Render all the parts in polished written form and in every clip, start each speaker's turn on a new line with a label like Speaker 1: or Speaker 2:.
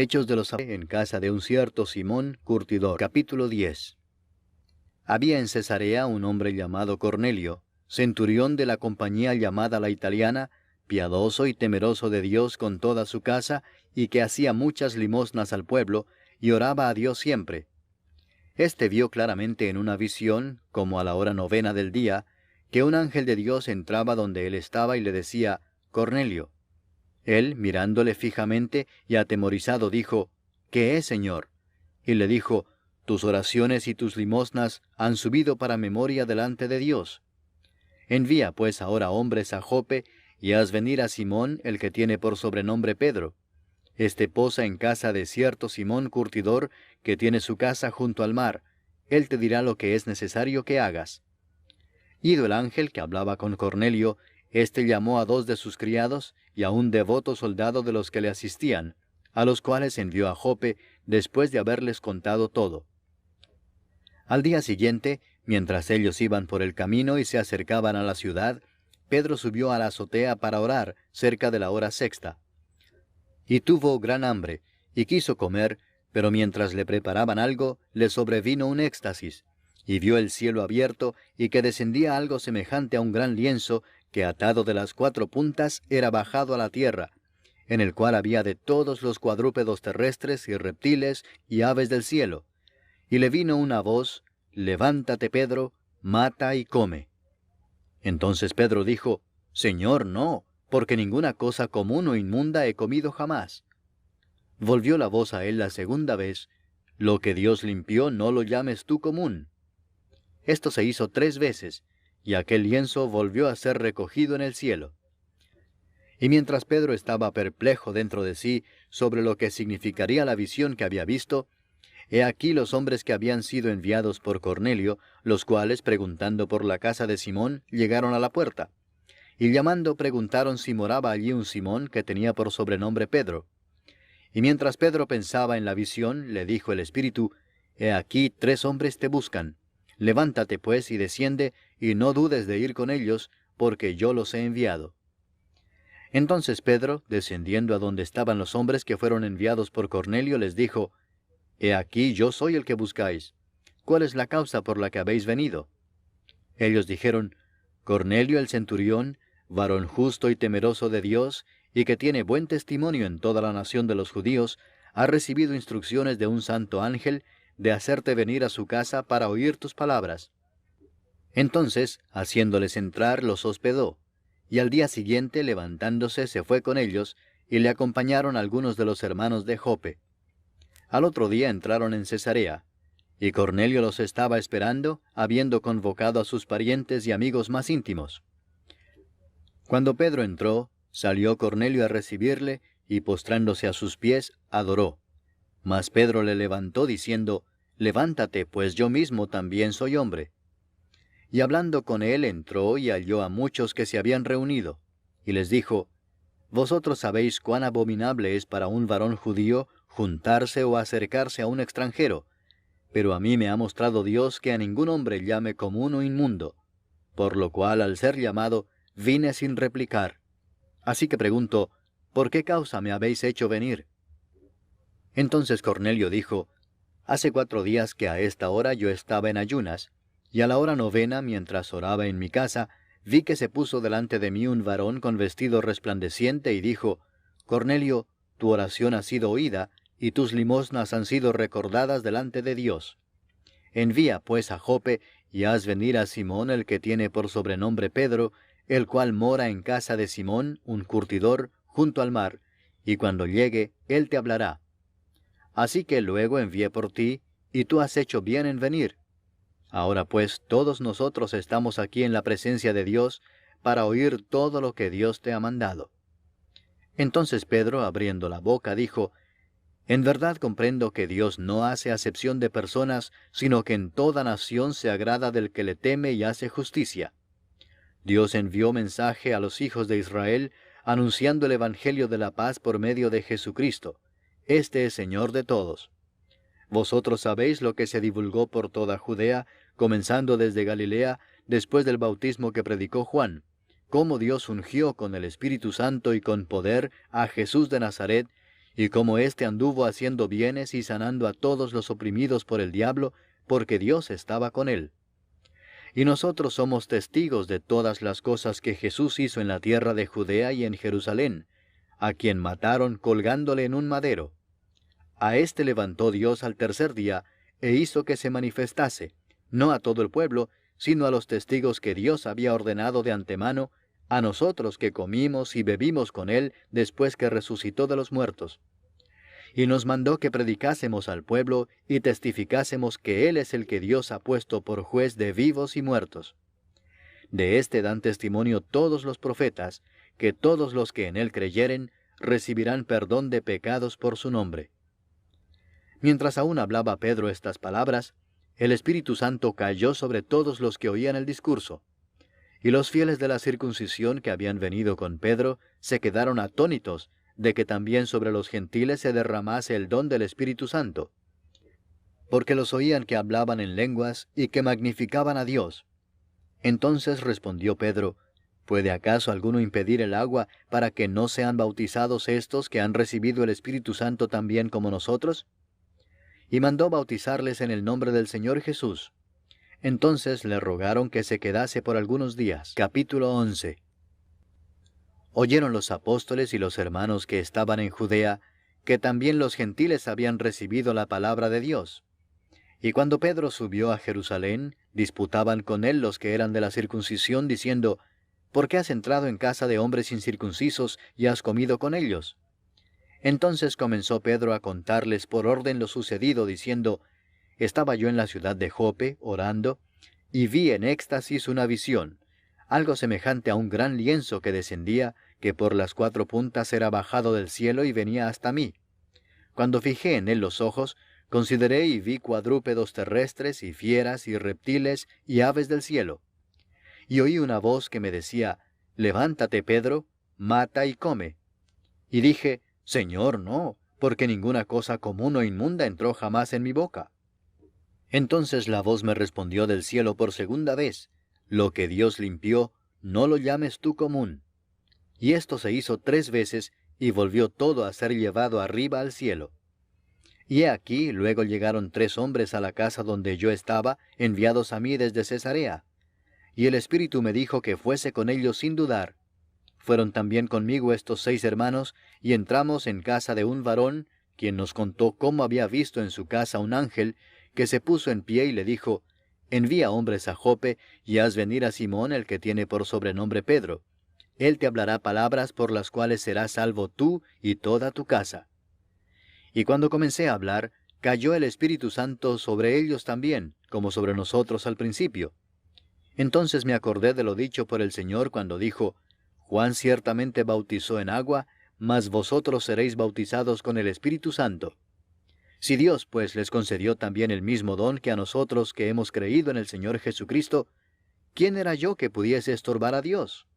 Speaker 1: Hechos de los Apóstoles en casa de un cierto Simón curtidor. Capítulo 10. Había en Cesarea un hombre llamado Cornelio, centurión de la compañía llamada la Italiana, piadoso y temeroso de Dios con toda su casa, y que hacía muchas limosnas al pueblo, y oraba a Dios siempre. Este vio claramente en una visión, como a la hora 9 del día, que un ángel de Dios entraba donde él estaba y le decía, Cornelio. Él, mirándole fijamente y atemorizado, dijo, ¿Qué es, Señor? Y le dijo, tus oraciones y tus limosnas han subido para memoria delante de Dios. Envía pues ahora hombres a Jope, y haz venir a Simón, el que tiene por sobrenombre Pedro. Este posa en casa de cierto Simón curtidor, que tiene su casa junto al mar. Él te dirá lo que es necesario que hagas. Ido el ángel que hablaba con Cornelio, éste llamó a 2 de sus criados, y a un devoto soldado de los que le asistían, a los cuales envió a Jope, después de haberles contado todo. Al día siguiente, mientras ellos iban por el camino y se acercaban a la ciudad, Pedro subió a la azotea para orar, cerca de la hora 6. Y tuvo gran hambre, y quiso comer, pero mientras le preparaban algo, le sobrevino un éxtasis, y vio el cielo abierto, y que descendía algo semejante a un gran lienzo, que atado de las 4 puntas era bajado a la tierra, en el cual había de todos los cuadrúpedos terrestres y reptiles y aves del cielo. Y le vino una voz, levántate, Pedro, mata y come. Entonces Pedro dijo, Señor, no, porque ninguna cosa común o inmunda he comido jamás. Volvió la voz a él la segunda vez, lo que Dios limpió no lo llames tú común. Esto se hizo 3 veces, y aquel lienzo volvió a ser recogido en el cielo. Y mientras Pedro estaba perplejo dentro de sí sobre lo que significaría la visión que había visto, he aquí los hombres que habían sido enviados por Cornelio, los cuales, preguntando por la casa de Simón, llegaron a la puerta. Y llamando preguntaron si moraba allí un Simón que tenía por sobrenombre Pedro. Y mientras Pedro pensaba en la visión, le dijo el Espíritu, he aquí 3 hombres te buscan. Levántate pues y desciende, y no dudes de ir con ellos, porque yo los he enviado. Entonces Pedro, descendiendo a donde estaban los hombres que fueron enviados por Cornelio, les dijo, he aquí yo soy el que buscáis. ¿Cuál es la causa por la que habéis venido? Ellos dijeron, Cornelio el centurión, varón justo y temeroso de Dios, y que tiene buen testimonio en toda la nación de los judíos, ha recibido instrucciones de un santo ángel de hacerte venir a su casa para oír tus palabras. Entonces, haciéndoles entrar, los hospedó, y al día siguiente, levantándose, se fue con ellos, y le acompañaron algunos de los hermanos de Jope. Al otro día entraron en Cesarea, y Cornelio los estaba esperando, habiendo convocado a sus parientes y amigos más íntimos. Cuando Pedro entró, salió Cornelio a recibirle, y postrándose a sus pies, adoró. Mas Pedro le levantó diciendo, levántate, pues yo mismo también soy hombre. Y hablando con él entró y halló a muchos que se habían reunido, y les dijo, vosotros sabéis cuán abominable es para un varón judío juntarse o acercarse a un extranjero, pero a mí me ha mostrado Dios que a ningún hombre llame común o inmundo, por lo cual al ser llamado vine sin replicar. Así que pregunto, ¿por qué causa me habéis hecho venir? Entonces Cornelio dijo, hace 4 días que a esta hora yo estaba en ayunas, y a la hora 9, mientras oraba en mi casa, vi que se puso delante de mí un varón con vestido resplandeciente y dijo, Cornelio, tu oración ha sido oída, y tus limosnas han sido recordadas delante de Dios. Envía pues a Jope, y haz venir a Simón el que tiene por sobrenombre Pedro, el cual mora en casa de Simón, un curtidor, junto al mar, y cuando llegue, él te hablará. Así que luego envié por ti, y tú has hecho bien en venir. Ahora pues todos nosotros estamos aquí en la presencia de Dios, para oír todo lo que Dios te ha mandado. Entonces Pedro, abriendo la boca, dijo, en verdad comprendo que Dios no hace acepción de personas, sino que en toda nación se agrada del que le teme y hace justicia. Dios envió mensaje a los hijos de Israel, anunciando el evangelio de la paz por medio de Jesucristo. Este es Señor de todos. Vosotros sabéis lo que se divulgó por toda Judea, comenzando desde Galilea, después del bautismo que predicó Juan, cómo Dios ungió con el Espíritu Santo y con poder a Jesús de Nazaret, y cómo éste anduvo haciendo bienes y sanando a todos los oprimidos por el diablo, porque Dios estaba con él. Y nosotros somos testigos de todas las cosas que Jesús hizo en la tierra de Judea y en Jerusalén, a quien mataron colgándole en un madero. A éste levantó Dios al tercer día, e hizo que se manifestase, no a todo el pueblo, sino a los testigos que Dios había ordenado de antemano, a nosotros que comimos y bebimos con él después que resucitó de los muertos. Y nos mandó que predicásemos al pueblo y testificásemos que Él es el que Dios ha puesto por juez de vivos y muertos. De éste dan testimonio todos los profetas, que todos los que en Él creyeren recibirán perdón de pecados por su nombre. Mientras aún hablaba Pedro estas palabras, el Espíritu Santo cayó sobre todos los que oían el discurso. Y los fieles de la circuncisión que habían venido con Pedro se quedaron atónitos de que también sobre los gentiles se derramase el don del Espíritu Santo, porque los oían que hablaban en lenguas y que magnificaban a Dios. Entonces respondió Pedro, ¿puede acaso alguno impedir el agua para que no sean bautizados estos que han recibido el Espíritu Santo también como nosotros? Y mandó bautizarles en el nombre del Señor Jesús. Entonces le rogaron que se quedase por algunos días. Capítulo 11. Oyeron los apóstoles y los hermanos que estaban en Judea, que también los gentiles habían recibido la palabra de Dios. Y cuando Pedro subió a Jerusalén, disputaban con él los que eran de la circuncisión, diciendo, ¿por qué has entrado en casa de hombres incircuncisos y has comido con ellos? Entonces comenzó Pedro a contarles por orden lo sucedido, diciendo, estaba yo en la ciudad de Jope, orando, y vi en éxtasis una visión, algo semejante a un gran lienzo que descendía, que por las 4 puntas era bajado del cielo y venía hasta mí. Cuando fijé en él los ojos, consideré y vi cuadrúpedos terrestres y fieras y reptiles y aves del cielo. Y oí una voz que me decía, levántate, Pedro, mata y come. Y dije, Señor, no, porque ninguna cosa común o inmunda entró jamás en mi boca. Entonces la voz me respondió del cielo por segunda vez, lo que Dios limpió, no lo llames tú común. Y esto se hizo 3 veces, y volvió todo a ser llevado arriba al cielo. Y he aquí, luego llegaron 3 hombres a la casa donde yo estaba, enviados a mí desde Cesarea. Y el Espíritu me dijo que fuese con ellos sin dudar. Fueron también conmigo estos 6 hermanos, y entramos en casa de un varón, quien nos contó cómo había visto en su casa un ángel, que se puso en pie y le dijo, envía hombres a Jope, y haz venir a Simón, el que tiene por sobrenombre Pedro. Él te hablará palabras por las cuales serás salvo tú y toda tu casa. Y cuando comencé a hablar, cayó el Espíritu Santo sobre ellos también, como sobre nosotros al principio. Entonces me acordé de lo dicho por el Señor cuando dijo, Juan ciertamente bautizó en agua, mas vosotros seréis bautizados con el Espíritu Santo. Si Dios pues les concedió también el mismo don que a nosotros que hemos creído en el Señor Jesucristo, ¿quién era yo que pudiese estorbar a Dios?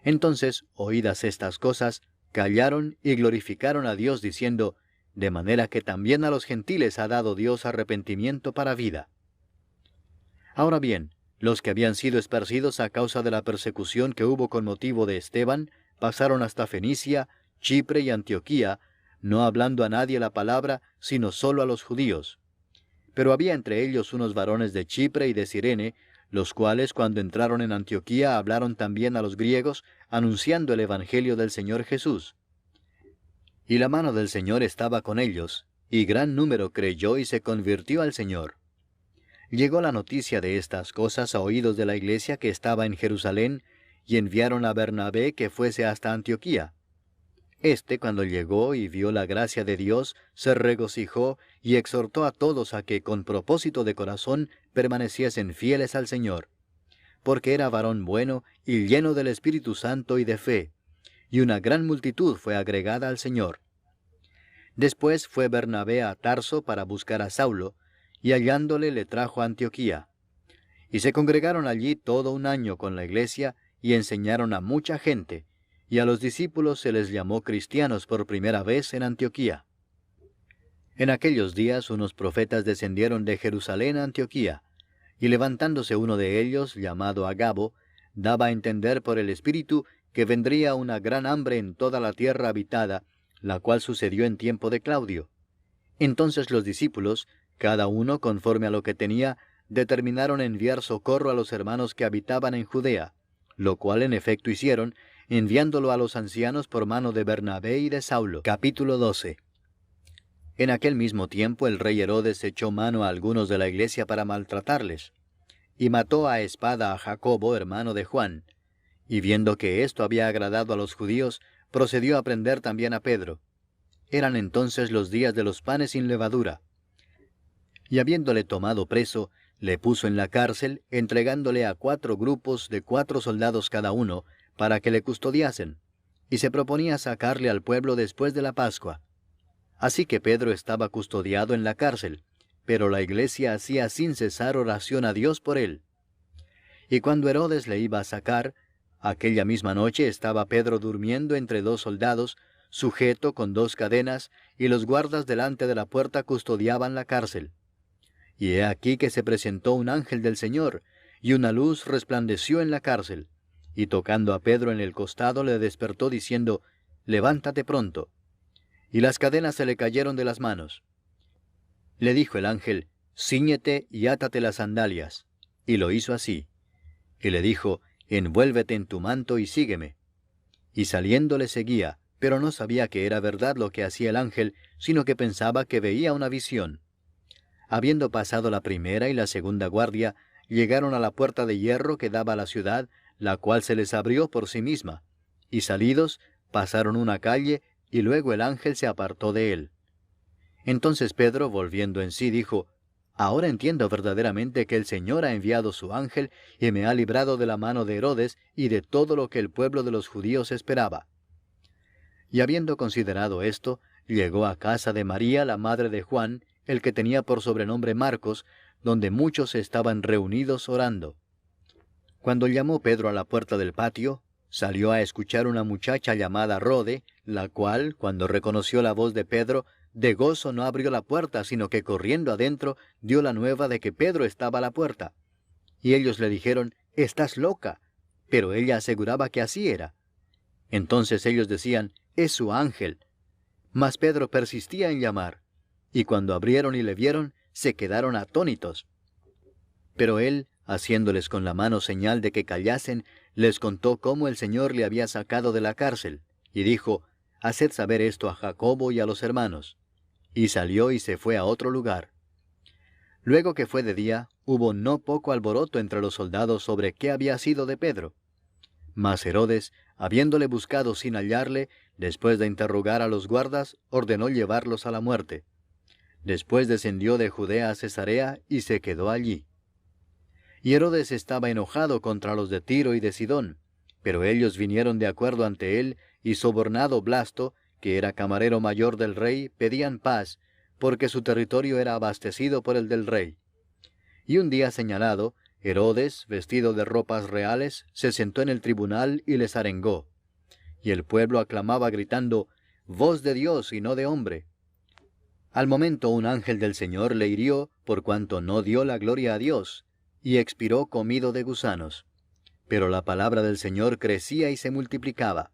Speaker 1: Entonces, oídas estas cosas, callaron y glorificaron a Dios diciendo, de manera que también a los gentiles ha dado Dios arrepentimiento para vida. Ahora bien, los que habían sido esparcidos a causa de la persecución que hubo con motivo de Esteban, pasaron hasta Fenicia, Chipre y Antioquía, no hablando a nadie la palabra, sino solo a los judíos. Pero había entre ellos unos varones de Chipre y de Cirene, los cuales cuando entraron en Antioquía hablaron también a los griegos, anunciando el Evangelio del Señor Jesús. Y la mano del Señor estaba con ellos, y gran número creyó y se convirtió al Señor. Llegó la noticia de estas cosas a oídos de la iglesia que estaba en Jerusalén, y enviaron a Bernabé que fuese hasta Antioquía. Este, cuando llegó y vio la gracia de Dios, se regocijó y exhortó a todos a que con propósito de corazón permaneciesen fieles al Señor, porque era varón bueno y lleno del Espíritu Santo y de fe, y una gran multitud fue agregada al Señor. Después fue Bernabé a Tarso para buscar a Saulo, y hallándole le trajo a Antioquía. Y se congregaron allí todo un año con la iglesia, y enseñaron a mucha gente, y a los discípulos se les llamó cristianos por primera vez en Antioquía. En aquellos días unos profetas descendieron de Jerusalén a Antioquía, y levantándose uno de ellos, llamado Agabo, daba a entender por el Espíritu que vendría una gran hambre en toda la tierra habitada, la cual sucedió en tiempo de Claudio. Entonces los discípulos, cada uno conforme a lo que tenía, determinaron enviar socorro a los hermanos que habitaban en Judea, lo cual en efecto hicieron, enviándolo a los ancianos por mano de Bernabé y de Saulo. Capítulo 12. En aquel mismo tiempo el rey Herodes echó mano a algunos de la iglesia para maltratarles, y mató a espada a Jacobo, hermano de Juan, y viendo que esto había agradado a los judíos, procedió a prender también a Pedro. Eran entonces los días de los panes sin levadura. Y habiéndole tomado preso, le puso en la cárcel, entregándole a 4 grupos de 4 soldados cada uno, para que le custodiasen, y se proponía sacarle al pueblo después de la Pascua. Así que Pedro estaba custodiado en la cárcel, pero la iglesia hacía sin cesar oración a Dios por él. Y cuando Herodes le iba a sacar, aquella misma noche estaba Pedro durmiendo entre 2 soldados, sujeto con 2 cadenas, y los guardas delante de la puerta custodiaban la cárcel. Y he aquí que se presentó un ángel del Señor, y una luz resplandeció en la cárcel, y tocando a Pedro en el costado le despertó diciendo, «Levántate pronto». Y las cadenas se le cayeron de las manos. Le dijo el ángel, «Cíñete y átate las sandalias». Y lo hizo así. Y le dijo, «Envuélvete en tu manto y sígueme». Y saliendo le seguía, pero no sabía que era verdad lo que hacía el ángel, sino que pensaba que veía una visión. Habiendo pasado la primera y la segunda guardia, llegaron a la puerta de hierro que daba a la ciudad, la cual se les abrió por sí misma, y salidos, pasaron una calle, y luego el ángel se apartó de él. Entonces Pedro, volviendo en sí, dijo, «Ahora entiendo verdaderamente que el Señor ha enviado su ángel, y me ha librado de la mano de Herodes, y de todo lo que el pueblo de los judíos esperaba». Y habiendo considerado esto, llegó a casa de María, la madre de Juan, el que tenía por sobrenombre Marcos, donde muchos estaban reunidos orando. Cuando llamó Pedro a la puerta del patio, salió a escuchar una muchacha llamada Rode, la cual, cuando reconoció la voz de Pedro, de gozo no abrió la puerta, sino que corriendo adentro, dio la nueva de que Pedro estaba a la puerta. Y ellos le dijeron, «Estás loca», pero ella aseguraba que así era. Entonces ellos decían, «Es su ángel». Mas Pedro persistía en llamar, y cuando abrieron y le vieron, se quedaron atónitos. Pero él, haciéndoles con la mano señal de que callasen, les contó cómo el Señor le había sacado de la cárcel, y dijo, «Haced saber esto a Jacobo y a los hermanos». Y salió y se fue a otro lugar. Luego que fue de día, hubo no poco alboroto entre los soldados sobre qué había sido de Pedro. Mas Herodes, habiéndole buscado sin hallarle, después de interrogar a los guardas, ordenó llevarlos a la muerte. Después descendió de Judea a Cesarea y se quedó allí. Y Herodes estaba enojado contra los de Tiro y de Sidón, pero ellos vinieron de acuerdo ante él, y sobornado Blasto, que era camarero mayor del rey, pedían paz, porque su territorio era abastecido por el del rey. Y un día señalado, Herodes, vestido de ropas reales, se sentó en el tribunal y les arengó. Y el pueblo aclamaba gritando, «Voz de Dios y no de hombre». Al momento un ángel del Señor le hirió, por cuanto no dio la gloria a Dios, y expiró comido de gusanos. Pero la palabra del Señor crecía y se multiplicaba.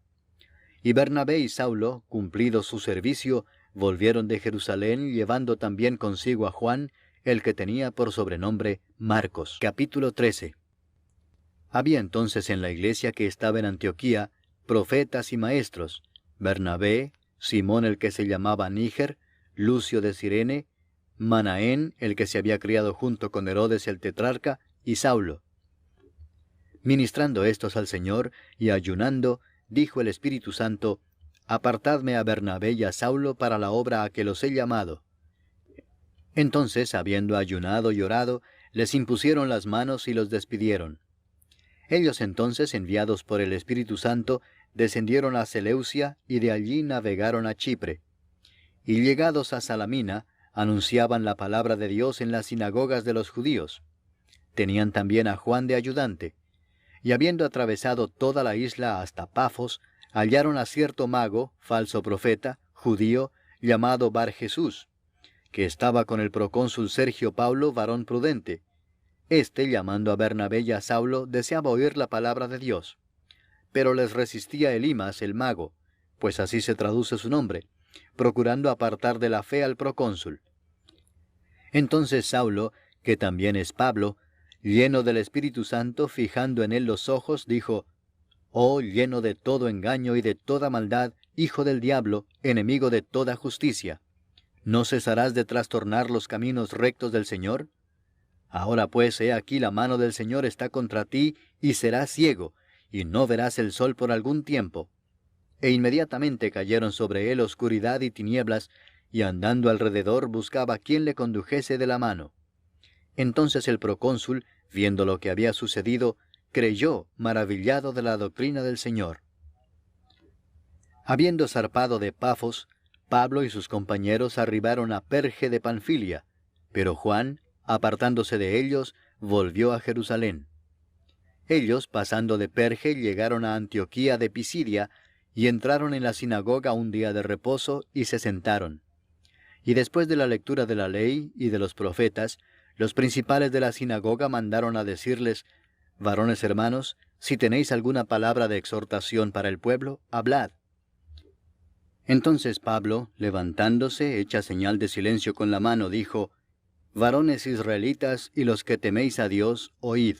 Speaker 1: Y Bernabé y Saulo, cumplido su servicio, volvieron de Jerusalén, llevando también consigo a Juan, el que tenía por sobrenombre Marcos. Capítulo 13. Había entonces en la iglesia que estaba en Antioquía, profetas y maestros, Bernabé, Simón el que se llamaba Níger, Lucio de Cirene, Manaén, el que se había criado junto con Herodes el tetrarca, y Saulo. Ministrando estos al Señor y ayunando, dijo el Espíritu Santo, «Apartadme a Bernabé y a Saulo para la obra a que los he llamado». Entonces, habiendo ayunado y orado, les impusieron las manos y los despidieron. Ellos entonces, enviados por el Espíritu Santo, descendieron a Seleucia y de allí navegaron a Chipre. Y llegados a Salamina, anunciaban la palabra de Dios en las sinagogas de los judíos. Tenían también a Juan de ayudante. Y habiendo atravesado toda la isla hasta Pafos, hallaron a cierto mago, falso profeta, judío, llamado Bar Jesús, que estaba con el procónsul Sergio Paulo, varón prudente. Este, llamando a Bernabé y a Saulo, deseaba oír la palabra de Dios. Pero les resistía Elimas, el mago, pues así se traduce su nombre, procurando apartar de la fe al procónsul. Entonces Saulo, que también es Pablo, lleno del Espíritu Santo, fijando en él los ojos, dijo: «Oh, lleno de todo engaño y de toda maldad, hijo del diablo, enemigo de toda justicia, ¿no cesarás de trastornar los caminos rectos del Señor? Ahora pues, he aquí la mano del Señor está contra ti, y serás ciego, y no verás el sol por algún tiempo». E inmediatamente cayeron sobre él oscuridad y tinieblas, y andando alrededor buscaba quien le condujese de la mano. Entonces el procónsul, viendo lo que había sucedido, creyó, maravillado de la doctrina del Señor. Habiendo zarpado de Pafos, Pablo y sus compañeros arribaron a Perge de Panfilia, pero Juan, apartándose de ellos, volvió a Jerusalén. Ellos, pasando de Perge, llegaron a Antioquía de Pisidia, y entraron en la sinagoga un día de reposo, y se sentaron. Y después de la lectura de la ley y de los profetas, los principales de la sinagoga mandaron a decirles: «Varones hermanos, si tenéis alguna palabra de exhortación para el pueblo, hablad». Entonces Pablo, levantándose, hecha señal de silencio con la mano, dijo: «Varones israelitas y los que teméis a Dios, oíd.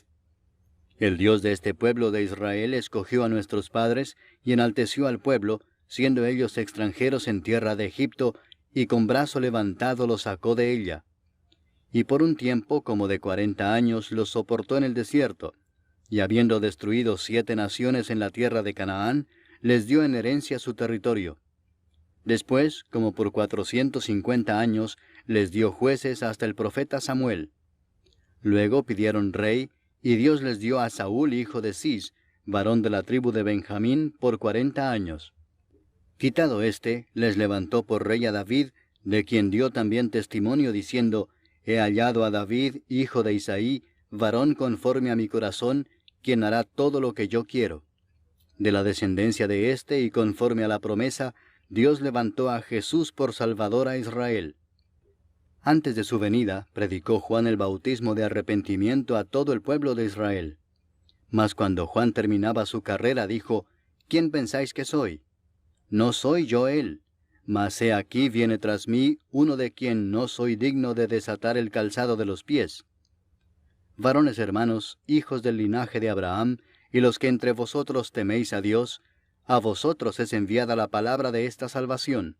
Speaker 1: El Dios de este pueblo de Israel escogió a nuestros padres y enalteció al pueblo, siendo ellos extranjeros en tierra de Egipto, y con brazo levantado los sacó de ella. Y por un tiempo como de 40 años los soportó en el desierto, y habiendo destruido 7 naciones en la tierra de Canaán, les dio en herencia su territorio. Después, como por 450 años, les dio jueces hasta el profeta Samuel. Luego pidieron rey, y Dios les dio a Saúl, hijo de Cis, varón de la tribu de Benjamín, por 40 años. Quitado éste, les levantó por rey a David, de quien dio también testimonio, diciendo: «He hallado a David, hijo de Isaí, varón conforme a mi corazón, quien hará todo lo que yo quiero». De la descendencia de éste, y conforme a la promesa, Dios levantó a Jesús por Salvador a Israel. Antes de su venida, predicó Juan el bautismo de arrepentimiento a todo el pueblo de Israel. Mas cuando Juan terminaba su carrera, dijo: «¿Quién pensáis que soy? No soy yo él, mas he aquí viene tras mí uno de quien no soy digno de desatar el calzado de los pies». Varones hermanos, hijos del linaje de Abraham, y los que entre vosotros teméis a Dios, a vosotros es enviada la palabra de esta salvación.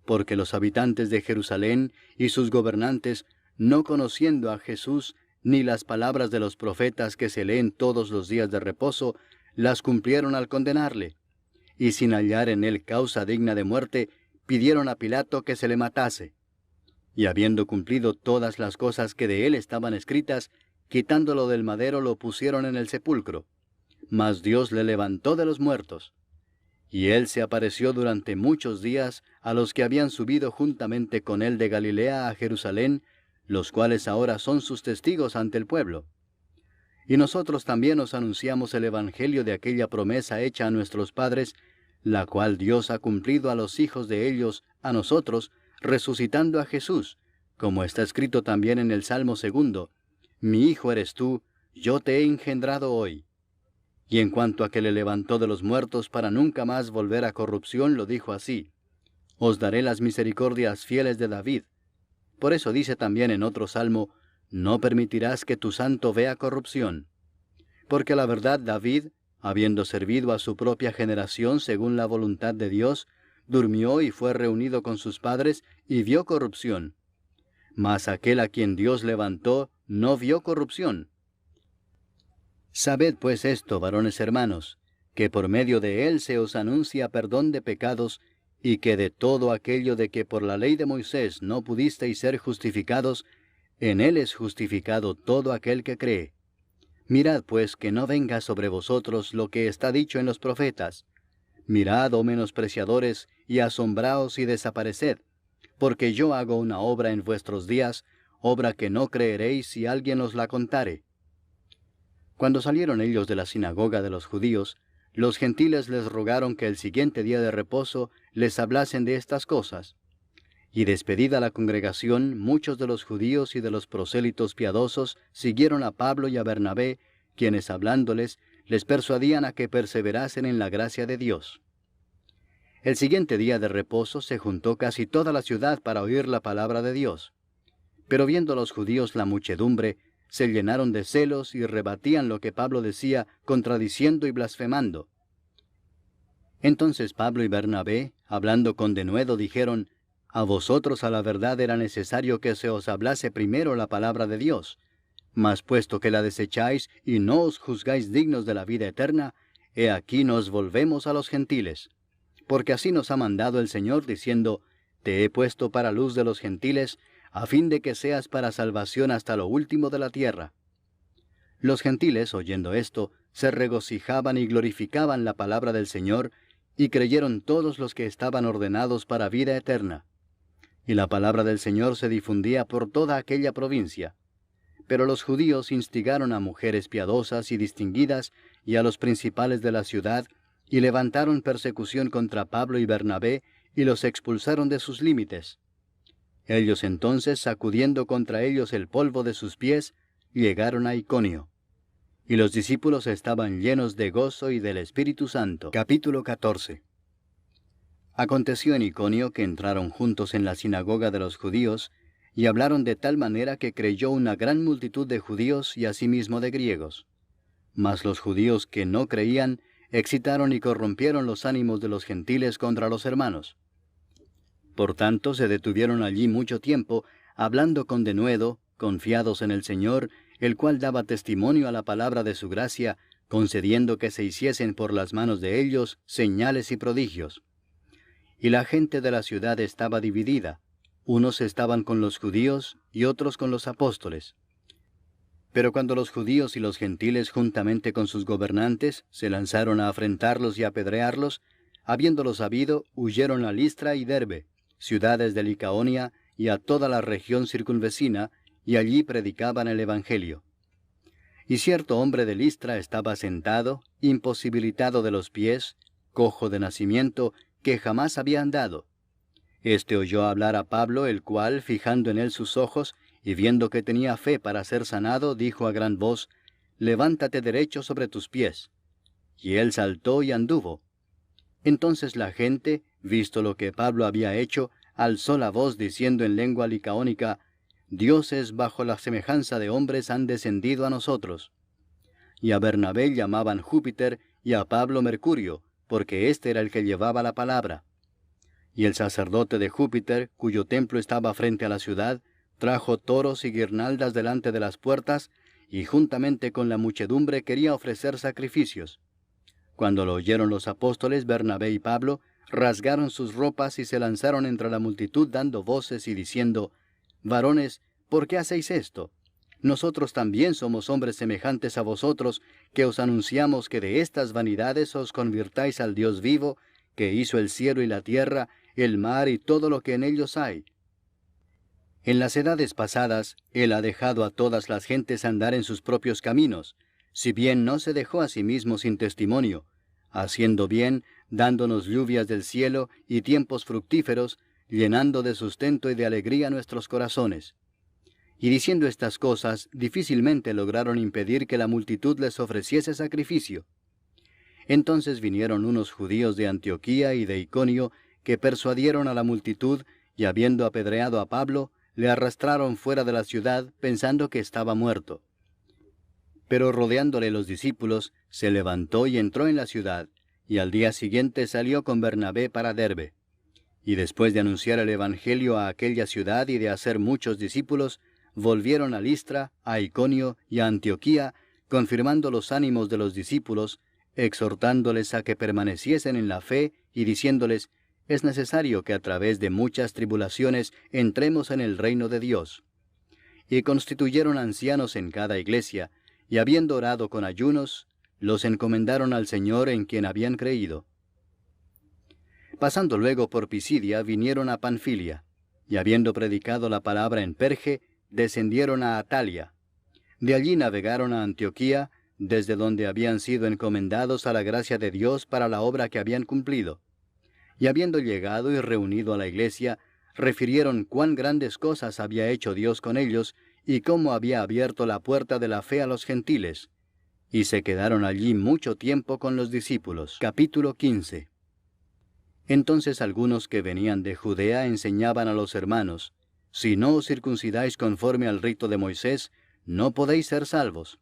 Speaker 1: Porque los habitantes de Jerusalén y sus gobernantes, no conociendo a Jesús, ni las palabras de los profetas que se leen todos los días de reposo, las cumplieron al condenarle. Y sin hallar en él causa digna de muerte, pidieron a Pilato que se le matase. Y habiendo cumplido todas las cosas que de él estaban escritas, quitándolo del madero lo pusieron en el sepulcro. Mas Dios le levantó de los muertos. Y él se apareció durante muchos días a los que habían subido juntamente con él de Galilea a Jerusalén, los cuales ahora son sus testigos ante el pueblo. Y nosotros también os anunciamos el evangelio de aquella promesa hecha a nuestros padres, la cual Dios ha cumplido a los hijos de ellos, a nosotros, resucitando a Jesús, como está escrito también en el Salmo 2: «Mi hijo eres tú, yo te he engendrado hoy». Y en cuanto a que le levantó de los muertos para nunca más volver a corrupción, lo dijo así: «Os daré las misericordias fieles de David». Por eso dice también en otro salmo: «No permitirás que tu santo vea corrupción». Porque la verdad David, habiendo servido a su propia generación según la voluntad de Dios, durmió y fue reunido con sus padres y vio corrupción. Mas aquel a quien Dios levantó no vio corrupción. Sabed pues esto, varones hermanos, que por medio de él se os anuncia perdón de pecados, y que de todo aquello de que por la ley de Moisés no pudisteis ser justificados, en él es justificado todo aquel que cree. Mirad pues que no venga sobre vosotros lo que está dicho en los profetas: «Mirad, oh menospreciadores, y asombraos y desapareced, porque yo hago una obra en vuestros días, obra que no creeréis si alguien os la contare». Cuando salieron ellos de la sinagoga de los judíos, los gentiles les rogaron que el siguiente día de reposo les hablasen de estas cosas. Y despedida la congregación, muchos de los judíos y de los prosélitos piadosos siguieron a Pablo y a Bernabé, quienes hablándoles, les persuadían a que perseverasen en la gracia de Dios. El siguiente día de reposo se juntó casi toda la ciudad para oír la palabra de Dios. Pero viendo los judíos la muchedumbre, se llenaron de celos y rebatían lo que Pablo decía, contradiciendo y blasfemando. Entonces Pablo y Bernabé, hablando con denuedo, dijeron: A vosotros a la verdad era necesario que se os hablase primero la palabra de Dios. Mas puesto que la desecháis y no os juzgáis dignos de la vida eterna, he aquí nos volvemos a los gentiles. Porque así nos ha mandado el Señor, diciendo: Te he puesto para luz de los gentiles, a fin de que seas para salvación hasta lo último de la tierra. Los gentiles, oyendo esto, se regocijaban y glorificaban la palabra del Señor, y creyeron todos los que estaban ordenados para vida eterna. Y la palabra del Señor se difundía por toda aquella provincia. Pero los judíos instigaron a mujeres piadosas y distinguidas y a los principales de la ciudad, y levantaron persecución contra Pablo y Bernabé, y los expulsaron de sus límites. Ellos entonces, sacudiendo contra ellos el polvo de sus pies, llegaron a Iconio. Y los discípulos estaban llenos de gozo y del Espíritu Santo. Capítulo 14. Aconteció en Iconio que entraron juntos en la sinagoga de los judíos, y hablaron de tal manera que creyó una gran multitud de judíos y asimismo de griegos. Mas los judíos que no creían excitaron y corrompieron los ánimos de los gentiles contra los hermanos. Por tanto se detuvieron allí mucho tiempo, hablando con denuedo, confiados en el Señor, el cual daba testimonio a la palabra de su gracia, concediendo que se hiciesen por las manos de ellos señales y prodigios. Y la gente de la ciudad estaba dividida, unos estaban con los judíos y otros con los apóstoles. Pero cuando los judíos y los gentiles, juntamente con sus gobernantes, se lanzaron a afrentarlos y a apedrearlos, habiéndolo sabido, huyeron a Listra y Derbe, ciudades de Licaonia, y a toda la región circunvecina, y allí predicaban el Evangelio. Y cierto hombre de Listra estaba sentado, imposibilitado de los pies, cojo de nacimiento, que jamás había andado. Este oyó hablar a Pablo, el cual, fijando en él sus ojos, y viendo que tenía fe para ser sanado, dijo a gran voz: Levántate derecho sobre tus pies. Y él saltó y anduvo. Entonces la gente, visto lo que Pablo había hecho, alzó la voz diciendo en lengua licaónica: Dioses bajo la semejanza de hombres han descendido a nosotros. Y a Bernabé llamaban Júpiter, y a Pablo Mercurio, porque éste era el que llevaba la palabra. Y el sacerdote de Júpiter, cuyo templo estaba frente a la ciudad, trajo toros y guirnaldas delante de las puertas, y juntamente con la muchedumbre quería ofrecer sacrificios. Cuando lo oyeron los apóstoles, Bernabé y Pablo, rasgaron sus ropas y se lanzaron entre la multitud dando voces y diciendo: Varones, ¿por qué hacéis esto? Nosotros también somos hombres semejantes a vosotros, que os anunciamos que de estas vanidades os convirtáis al Dios vivo, que hizo el cielo y la tierra, el mar y todo lo que en ellos hay. En las edades pasadas, Él ha dejado a todas las gentes andar en sus propios caminos, si bien no se dejó a sí mismo sin testimonio, haciendo bien, dándonos lluvias del cielo y tiempos fructíferos, llenando de sustento y de alegría nuestros corazones. Y diciendo estas cosas, difícilmente lograron impedir que la multitud les ofreciese sacrificio. Entonces vinieron unos judíos de Antioquía y de Iconio, que persuadieron a la multitud, y habiendo apedreado a Pablo, le arrastraron fuera de la ciudad, pensando que estaba muerto. Pero rodeándole los discípulos, se levantó y entró en la ciudad, y al día siguiente salió con Bernabé para Derbe. Y después de anunciar el Evangelio a aquella ciudad y de hacer muchos discípulos, volvieron a Listra, a Iconio y a Antioquía, confirmando los ánimos de los discípulos, exhortándoles a que permaneciesen en la fe y diciéndoles: es necesario que a través de muchas tribulaciones entremos en el reino de Dios. Y constituyeron ancianos en cada iglesia, y habiendo orado con ayunos, los encomendaron al Señor en quien habían creído. Pasando luego por Pisidia, vinieron a Panfilia, y habiendo predicado la palabra en Perge, descendieron a Atalia. De allí navegaron a Antioquía, desde donde habían sido encomendados a la gracia de Dios para la obra que habían cumplido. Y habiendo llegado y reunido a la iglesia, refirieron cuán grandes cosas había hecho Dios con ellos, y cómo había abierto la puerta de la fe a los gentiles. Y se quedaron allí mucho tiempo con los discípulos. Capítulo 15. Entonces algunos que venían de Judea enseñaban a los hermanos: si no os circuncidáis conforme al rito de Moisés, no podéis ser salvos.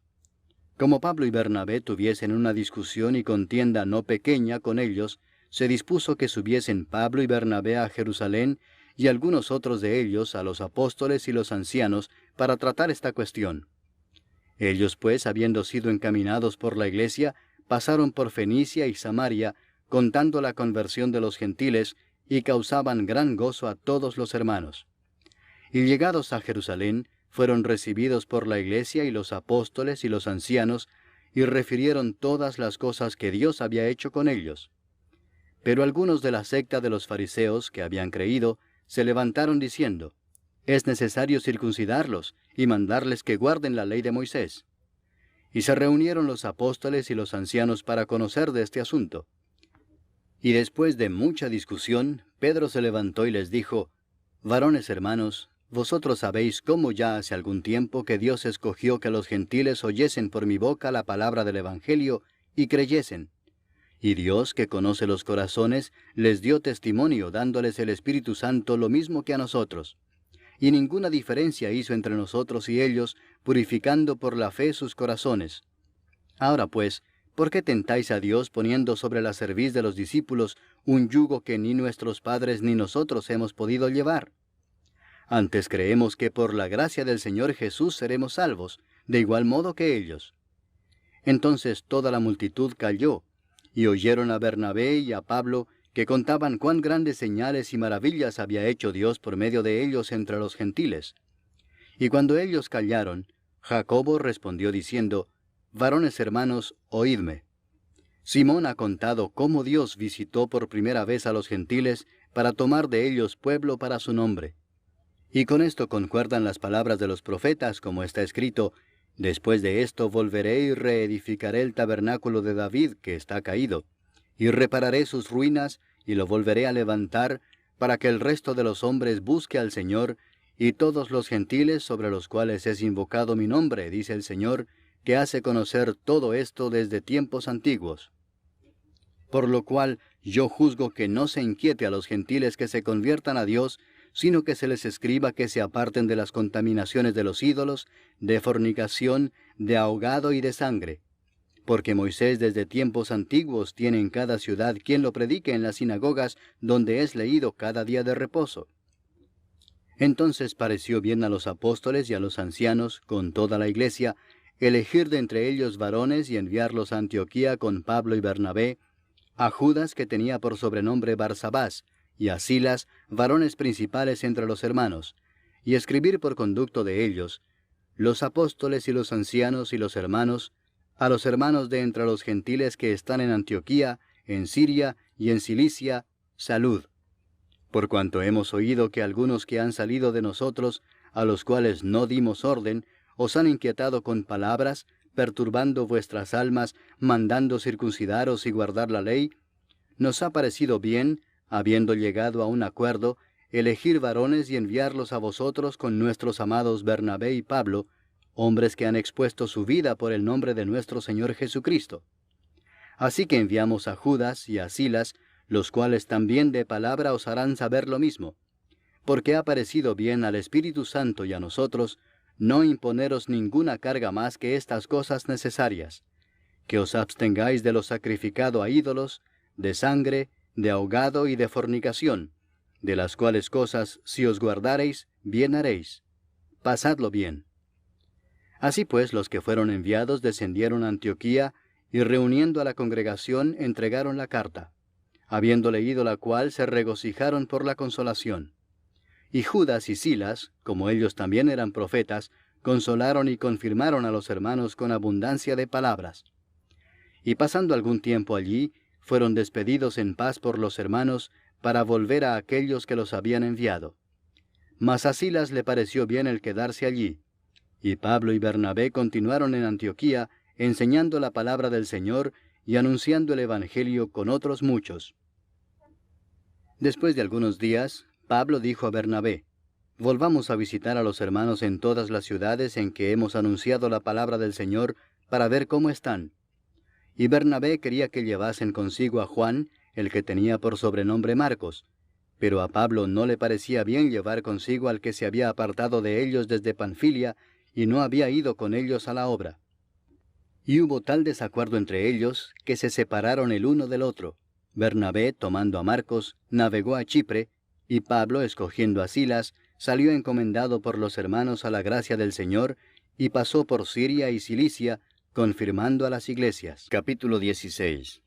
Speaker 1: Como Pablo y Bernabé tuviesen una discusión y contienda no pequeña con ellos, se dispuso que subiesen Pablo y Bernabé a Jerusalén y algunos otros de ellos a los apóstoles y los ancianos para tratar esta cuestión. Ellos pues, habiendo sido encaminados por la iglesia, pasaron por Fenicia y Samaria, contando la conversión de los gentiles, y causaban gran gozo a todos los hermanos. Y llegados a Jerusalén, fueron recibidos por la iglesia y los apóstoles y los ancianos, y refirieron todas las cosas que Dios había hecho con ellos. Pero algunos de la secta de los fariseos que habían creído, se levantaron diciendo: es necesario circuncidarlos y mandarles que guarden la ley de Moisés. Y se reunieron los apóstoles y los ancianos para conocer de este asunto. Y después de mucha discusión, Pedro se levantó y les dijo: varones hermanos, vosotros sabéis cómo ya hace algún tiempo que Dios escogió que los gentiles oyesen por mi boca la palabra del Evangelio y creyesen. Y Dios, que conoce los corazones, les dio testimonio, dándoles el Espíritu Santo lo mismo que a nosotros. Y ninguna diferencia hizo entre nosotros y ellos, purificando por la fe sus corazones. Ahora pues, ¿por qué tentáis a Dios poniendo sobre la cerviz de los discípulos un yugo que ni nuestros padres ni nosotros hemos podido llevar? Antes creemos que por la gracia del Señor Jesús seremos salvos, de igual modo que ellos. Entonces toda la multitud calló, y oyeron a Bernabé y a Pablo, que contaban cuán grandes señales y maravillas había hecho Dios por medio de ellos entre los gentiles. Y cuando ellos callaron, Jacobo respondió diciendo: varones hermanos, oídme. Simón ha contado cómo Dios visitó por primera vez a los gentiles para tomar de ellos pueblo para su nombre. Y con esto concuerdan las palabras de los profetas, como está escrito: después de esto volveré y reedificaré el tabernáculo de David que está caído, y repararé sus ruinas, y lo volveré a levantar, para que el resto de los hombres busque al Señor, y todos los gentiles sobre los cuales es invocado mi nombre, dice el Señor, que hace conocer todo esto desde tiempos antiguos. Por lo cual yo juzgo que no se inquiete a los gentiles que se conviertan a Dios, sino que se les escriba que se aparten de las contaminaciones de los ídolos, de fornicación, de ahogado y de sangre. Porque Moisés desde tiempos antiguos tiene en cada ciudad quien lo predique en las sinagogas, donde es leído cada día de reposo. Entonces pareció bien a los apóstoles y a los ancianos, con toda la iglesia, elegir de entre ellos varones y enviarlos a Antioquía con Pablo y Bernabé, a Judas, que tenía por sobrenombre Barsabás, y a Silas, varones principales entre los hermanos, y escribir por conducto de ellos: los apóstoles y los ancianos y los hermanos, a los hermanos de entre los gentiles que están en Antioquía, en Siria y en Cilicia, salud. Por cuanto hemos oído que algunos que han salido de nosotros, a los cuales no dimos orden, os han inquietado con palabras, perturbando vuestras almas, mandando circuncidaros y guardar la ley, nos ha parecido bien, habiendo llegado a un acuerdo, elegir varones y enviarlos a vosotros con nuestros amados Bernabé y Pablo, hombres que han expuesto su vida por el nombre de nuestro Señor Jesucristo. Así que enviamos a Judas y a Silas, los cuales también de palabra os harán saber lo mismo, porque ha parecido bien al Espíritu Santo y a nosotros no imponeros ninguna carga más que estas cosas necesarias: que os abstengáis de lo sacrificado a ídolos, de sangre, de ahogado y de fornicación, de las cuales cosas, si os guardareis, bien haréis. Pasadlo bien. Así pues, los que fueron enviados descendieron a Antioquía, y reuniendo a la congregación entregaron la carta, habiendo leído la cual se regocijaron por la consolación. Y Judas y Silas, como ellos también eran profetas, consolaron y confirmaron a los hermanos con abundancia de palabras. Y pasando algún tiempo allí, fueron despedidos en paz por los hermanos, para volver a aquellos que los habían enviado. Mas a Silas le pareció bien el quedarse allí. Y Pablo y Bernabé continuaron en Antioquía, enseñando la palabra del Señor y anunciando el Evangelio con otros muchos. Después de algunos días, Pablo dijo a Bernabé: volvamos a visitar a los hermanos en todas las ciudades en que hemos anunciado la palabra del Señor, para ver cómo están. Y Bernabé quería que llevasen consigo a Juan, el que tenía por sobrenombre Marcos, pero a Pablo no le parecía bien llevar consigo al que se había apartado de ellos desde Panfilia y no había ido con ellos a la obra. Y hubo tal desacuerdo entre ellos que se separaron el uno del otro. Bernabé, tomando a Marcos, navegó a Chipre, y Pablo, escogiendo a Silas, salió encomendado por los hermanos a la gracia del Señor, y pasó por Siria y Cilicia, confirmando a las iglesias. Capítulo 16.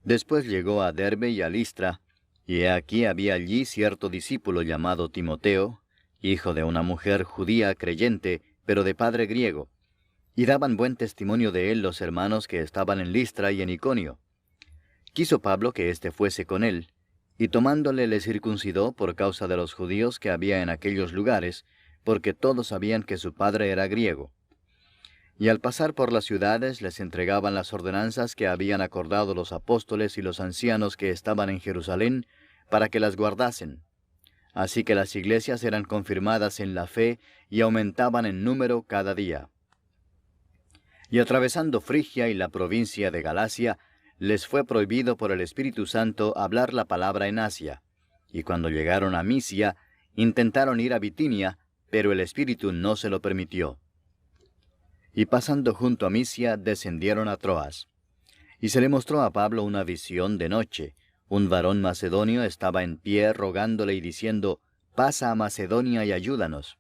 Speaker 1: Después llegó a Derbe y a Listra, y he aquí había allí cierto discípulo llamado Timoteo, hijo de una mujer judía creyente, pero de padre griego, y daban buen testimonio de él los hermanos que estaban en Listra y en Iconio. Quiso Pablo que éste fuese con él, y tomándole le circuncidó por causa de los judíos que había en aquellos lugares, porque todos sabían que su padre era griego. Y al pasar por las ciudades les entregaban las ordenanzas que habían acordado los apóstoles y los ancianos que estaban en Jerusalén, para que las guardasen. Así que las iglesias eran confirmadas en la fe y aumentaban en número cada día. Y atravesando Frigia y la provincia de Galacia, les fue prohibido por el Espíritu Santo hablar la palabra en Asia. Y cuando llegaron a Misia, intentaron ir a Bitinia, pero el Espíritu no se lo permitió. Y pasando junto a Misia, descendieron a Troas. Y se le mostró a Pablo una visión de noche. Un varón macedonio estaba en pie rogándole y diciendo, «Pasa a Macedonia y ayúdanos».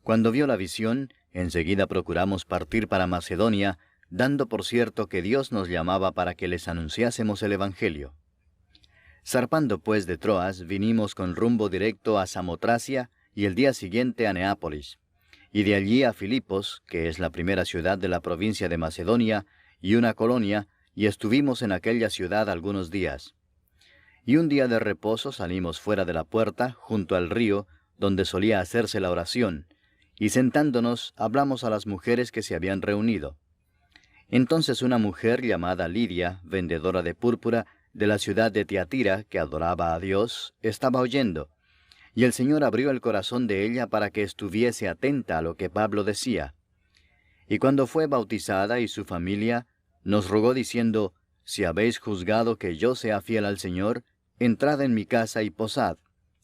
Speaker 1: Cuando vio la visión, enseguida procuramos partir para Macedonia, dando por cierto que Dios nos llamaba para que les anunciásemos el Evangelio. Zarpando pues de Troas, vinimos con rumbo directo a Samotracia y el día siguiente a Neápolis, y de allí a Filipos, que es la primera ciudad de la provincia de Macedonia, y una colonia, y estuvimos en aquella ciudad algunos días. Y un día de reposo salimos fuera de la puerta, junto al río, donde solía hacerse la oración, y sentándonos hablamos a las mujeres que se habían reunido. Entonces una mujer llamada Lidia, vendedora de púrpura, de la ciudad de Tiatira, que adoraba a Dios, estaba oyendo, y el Señor abrió el corazón de ella para que estuviese atenta a lo que Pablo decía. Y cuando fue bautizada y su familia, nos rogó diciendo, «Si habéis juzgado que yo sea fiel al Señor, entrad en mi casa y posad»,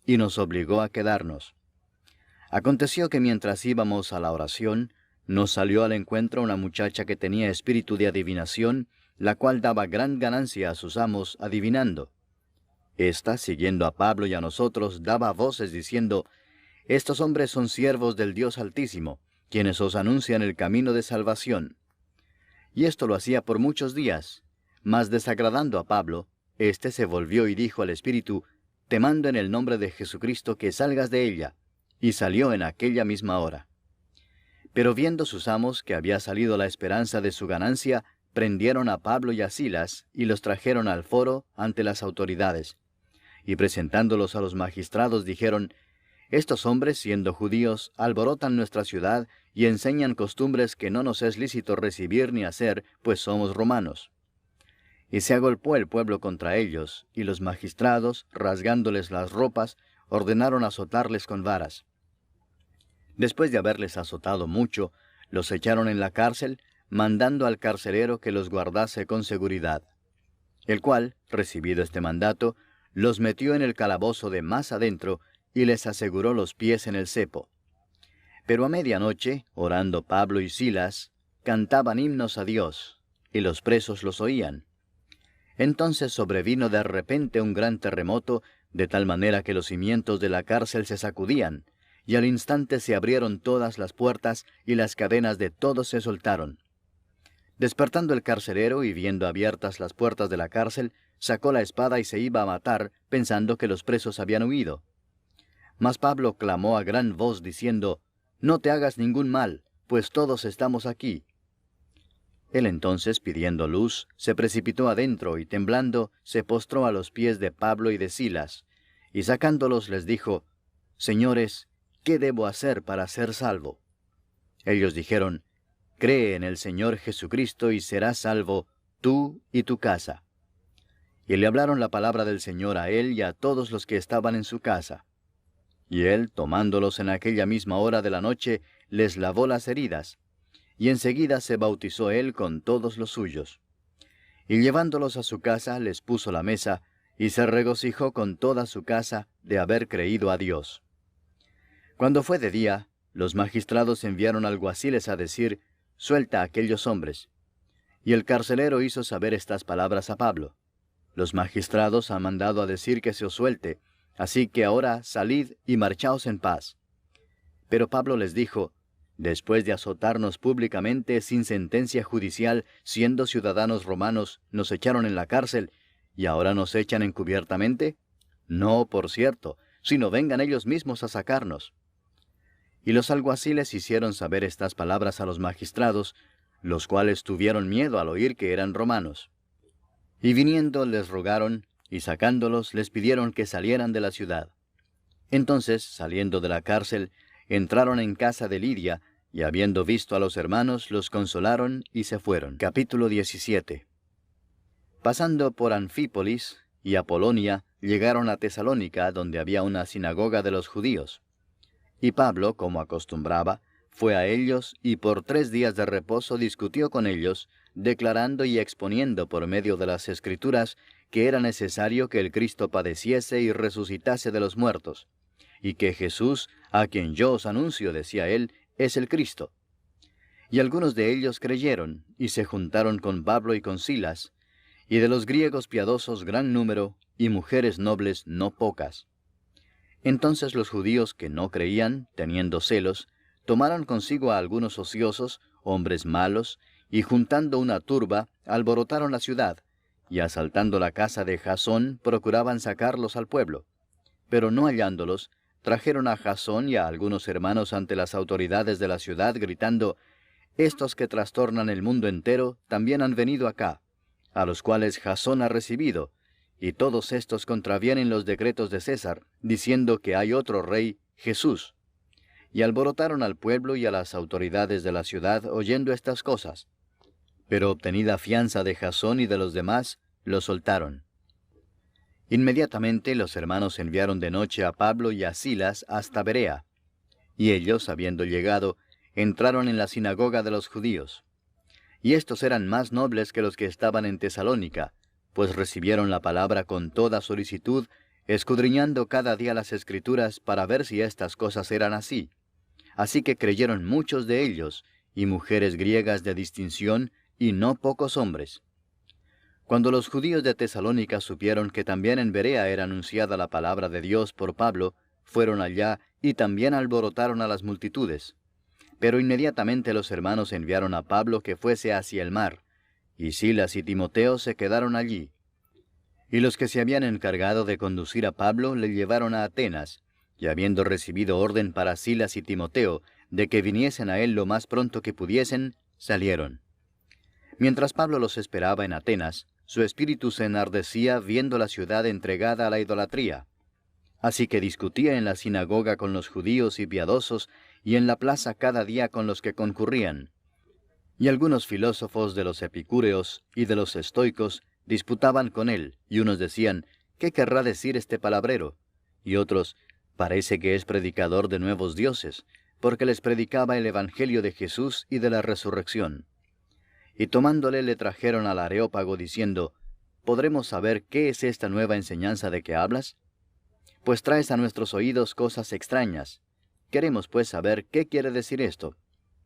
Speaker 1: y nos obligó a quedarnos. Aconteció que mientras íbamos a la oración, nos salió al encuentro una muchacha que tenía espíritu de adivinación, la cual daba gran ganancia a sus amos adivinando. Esta, siguiendo a Pablo y a nosotros, daba voces diciendo, «Estos hombres son siervos del Dios Altísimo, quienes os anuncian el camino de salvación». Y esto lo hacía por muchos días, mas desagradando a Pablo, éste se volvió y dijo al espíritu, «Te mando en el nombre de Jesucristo que salgas de ella», y salió en aquella misma hora. Pero viendo sus amos que había salido la esperanza de su ganancia, prendieron a Pablo y a Silas, y los trajeron al foro ante las autoridades. Y presentándolos a los magistrados dijeron, «Estos hombres, siendo judíos, alborotan nuestra ciudad, y enseñan costumbres que no nos es lícito recibir ni hacer, pues somos romanos». Y se agolpó el pueblo contra ellos, y los magistrados, rasgándoles las ropas, ordenaron azotarles con varas. Después de haberles azotado mucho, los echaron en la cárcel, mandando al carcelero que los guardase con seguridad. El cual, recibido este mandato, los metió en el calabozo de más adentro, y les aseguró los pies en el cepo. Pero a medianoche, orando Pablo y Silas, cantaban himnos a Dios, y los presos los oían. Entonces sobrevino de repente un gran terremoto, de tal manera que los cimientos de la cárcel se sacudían, y al instante se abrieron todas las puertas, y las cadenas de todos se soltaron. Despertando el carcelero y viendo abiertas las puertas de la cárcel, sacó la espada y se iba a matar, pensando que los presos habían huido. Mas Pablo clamó a gran voz, diciendo, «No te hagas ningún mal, pues todos estamos aquí». Él entonces, pidiendo luz, se precipitó adentro, y temblando, se postró a los pies de Pablo y de Silas, y sacándolos les dijo, «Señores, ¿qué debo hacer para ser salvo?» Ellos dijeron, «Cree en el Señor Jesucristo y serás salvo, tú y tu casa». Y le hablaron la palabra del Señor a él y a todos los que estaban en su casa. Y él, tomándolos en aquella misma hora de la noche, les lavó las heridas, y enseguida se bautizó él con todos los suyos. Y llevándolos a su casa, les puso la mesa, y se regocijó con toda su casa de haber creído a Dios. Cuando fue de día, los magistrados enviaron alguaciles a decir, «Suelta a aquellos hombres». Y el carcelero hizo saber estas palabras a Pablo. «Los magistrados han mandado a decir que se os suelte, así que ahora salid y marchaos en paz». Pero Pablo les dijo, «Después de azotarnos públicamente sin sentencia judicial, siendo ciudadanos romanos, nos echaron en la cárcel, ¿y ahora nos echan encubiertamente? No, por cierto, sino vengan ellos mismos a sacarnos». Y los alguaciles hicieron saber estas palabras a los magistrados, los cuales tuvieron miedo al oír que eran romanos. Y viniendo les rogaron, y sacándolos les pidieron que salieran de la ciudad. Entonces, saliendo de la cárcel, entraron en casa de Lidia, y habiendo visto a los hermanos, los consolaron y se fueron. Capítulo 17. Pasando por Anfípolis y Apolonia, llegaron a Tesalónica, donde había una sinagoga de los judíos. Y Pablo, como acostumbraba, fue a ellos y por 3 días de reposo discutió con ellos, declarando y exponiendo por medio de las Escrituras que era necesario que el Cristo padeciese y resucitase de los muertos, y que Jesús, a quien yo os anuncio, decía él, es el Cristo. Y algunos de ellos creyeron, y se juntaron con Pablo y con Silas, y de los griegos piadosos gran número, y mujeres nobles no pocas. Entonces los judíos que no creían, teniendo celos, tomaron consigo a algunos ociosos, hombres malos, y juntando una turba, alborotaron la ciudad, y asaltando la casa de Jasón, procuraban sacarlos al pueblo. Pero no hallándolos, trajeron a Jasón y a algunos hermanos ante las autoridades de la ciudad, gritando, «Estos que trastornan el mundo entero, también han venido acá, a los cuales Jasón ha recibido, y todos estos contravienen los decretos de César, diciendo que hay otro rey, Jesús». Y alborotaron al pueblo y a las autoridades de la ciudad oyendo estas cosas. Pero obtenida fianza de Jasón y de los demás, lo soltaron. Inmediatamente los hermanos enviaron de noche a Pablo y a Silas hasta Berea. Y ellos, habiendo llegado, entraron en la sinagoga de los judíos. Y estos eran más nobles que los que estaban en Tesalónica, pues recibieron la palabra con toda solicitud, escudriñando cada día las Escrituras para ver si estas cosas eran así. Así que creyeron muchos de ellos, y mujeres griegas de distinción, y no pocos hombres. Cuando los judíos de Tesalónica supieron que también en Berea era anunciada la palabra de Dios por Pablo, fueron allá y también alborotaron a las multitudes. Pero inmediatamente los hermanos enviaron a Pablo que fuese hacia el mar, y Silas y Timoteo se quedaron allí. Y los que se habían encargado de conducir a Pablo le llevaron a Atenas, y habiendo recibido orden para Silas y Timoteo de que viniesen a él lo más pronto que pudiesen, salieron. Mientras Pablo los esperaba en Atenas, su espíritu se enardecía viendo la ciudad entregada a la idolatría. Así que discutía en la sinagoga con los judíos y piadosos, y en la plaza cada día con los que concurrían. Y algunos filósofos de los epicúreos y de los estoicos disputaban con él, y unos decían, «¿Qué querrá decir este palabrero?». Y otros, «Parece que es predicador de nuevos dioses», porque les predicaba el evangelio de Jesús y de la resurrección. Y tomándole le trajeron al Areópago diciendo, «¿Podremos saber qué es esta nueva enseñanza de que hablas? Pues traes a nuestros oídos cosas extrañas. Queremos pues saber qué quiere decir esto,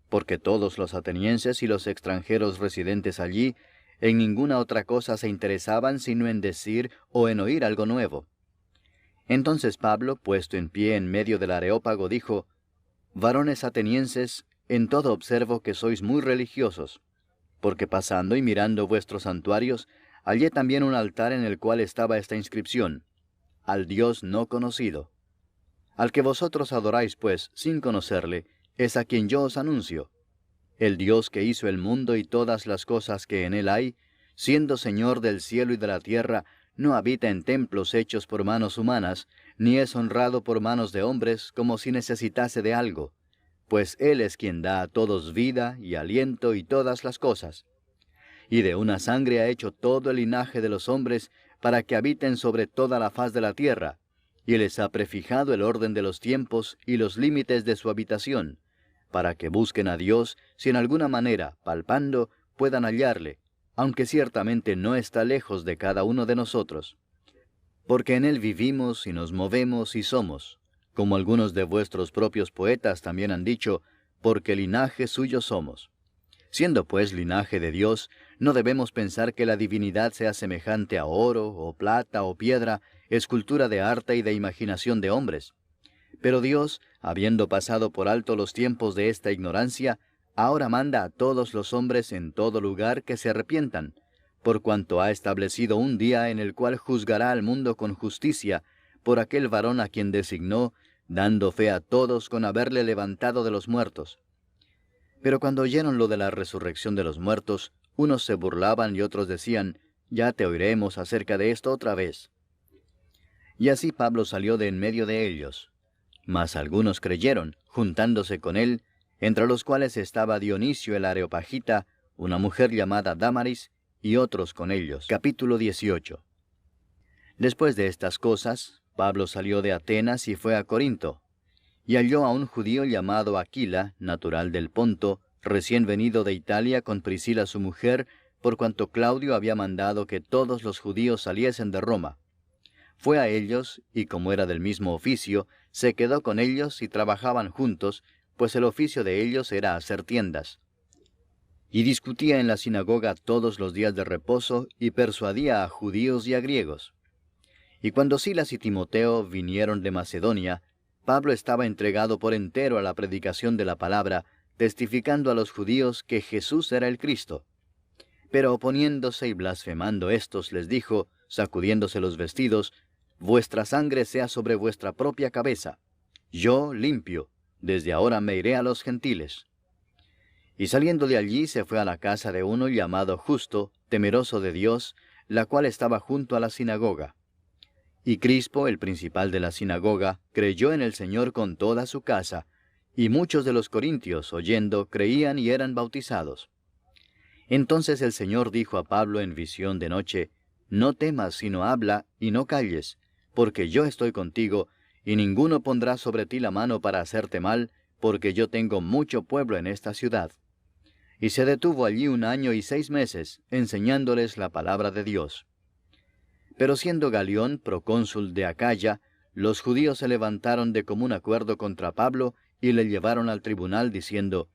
Speaker 1: porque todos los atenienses y los extranjeros residentes allí en ninguna otra cosa se interesaban sino en decir o en oír algo nuevo». Entonces Pablo, puesto en pie en medio del Areópago, dijo, «Varones atenienses, en todo observo que sois muy religiosos, porque pasando y mirando vuestros santuarios, hallé también un altar en el cual estaba esta inscripción, al Dios no conocido. Al que vosotros adoráis, pues, sin conocerle, es a quien yo os anuncio. El Dios que hizo el mundo y todas las cosas que en él hay, siendo Señor del cielo y de la tierra, no habita en templos hechos por manos humanas, ni es honrado por manos de hombres como si necesitase de algo, pues Él es quien da a todos vida y aliento y todas las cosas. Y de una sangre ha hecho todo el linaje de los hombres para que habiten sobre toda la faz de la tierra, y les ha prefijado el orden de los tiempos y los límites de su habitación, para que busquen a Dios si en alguna manera, palpando, puedan hallarle, aunque ciertamente no está lejos de cada uno de nosotros. Porque en él vivimos y nos movemos y somos, como algunos de vuestros propios poetas también han dicho, porque linaje suyo somos. Siendo pues linaje de Dios, no debemos pensar que la divinidad sea semejante a oro, o plata, o piedra, escultura de arte y de imaginación de hombres. Pero Dios, habiendo pasado por alto los tiempos de esta ignorancia, ahora manda a todos los hombres en todo lugar que se arrepientan, por cuanto ha establecido un día en el cual juzgará al mundo con justicia, por aquel varón a quien designó, dando fe a todos con haberle levantado de los muertos. Pero cuando oyeron lo de la resurrección de los muertos, unos se burlaban y otros decían, ya te oiremos acerca de esto otra vez. Y así Pablo salió de en medio de ellos. Mas algunos creyeron, juntándose con él, entre los cuales estaba Dionisio el Areopagita, una mujer llamada Dámaris, y otros con ellos. Capítulo 18. Después de estas cosas, Pablo salió de Atenas y fue a Corinto, y halló a un judío llamado Aquila, natural del Ponto, recién venido de Italia con Priscila su mujer, por cuanto Claudio había mandado que todos los judíos saliesen de Roma. Fue a ellos, y como era del mismo oficio, se quedó con ellos y trabajaban juntos, pues el oficio de ellos era hacer tiendas. Y discutía en la sinagoga todos los días de reposo, y persuadía a judíos y a griegos. Y cuando Silas y Timoteo vinieron de Macedonia, Pablo estaba entregado por entero a la predicación de la palabra, testificando a los judíos que Jesús era el Cristo. Pero oponiéndose y blasfemando éstos, les dijo, sacudiéndose los vestidos, vuestra sangre sea sobre vuestra propia cabeza. Yo, limpio, desde ahora me iré a los gentiles. Y saliendo de allí se fue a la casa de uno llamado Justo, temeroso de Dios, la cual estaba junto a la sinagoga. Y Crispo, el principal de la sinagoga, creyó en el Señor con toda su casa, y muchos de los corintios, oyendo, creían y eran bautizados. Entonces el Señor dijo a Pablo en visión de noche, no temas, sino habla, y no calles, porque yo estoy contigo, y ninguno pondrá sobre ti la mano para hacerte mal, porque yo tengo mucho pueblo en esta ciudad. Y se detuvo allí 1 año y 6 meses, enseñándoles la palabra de Dios. Pero siendo Galión procónsul de Acaya, los judíos se levantaron de común acuerdo contra Pablo, y le llevaron al tribunal, diciendo,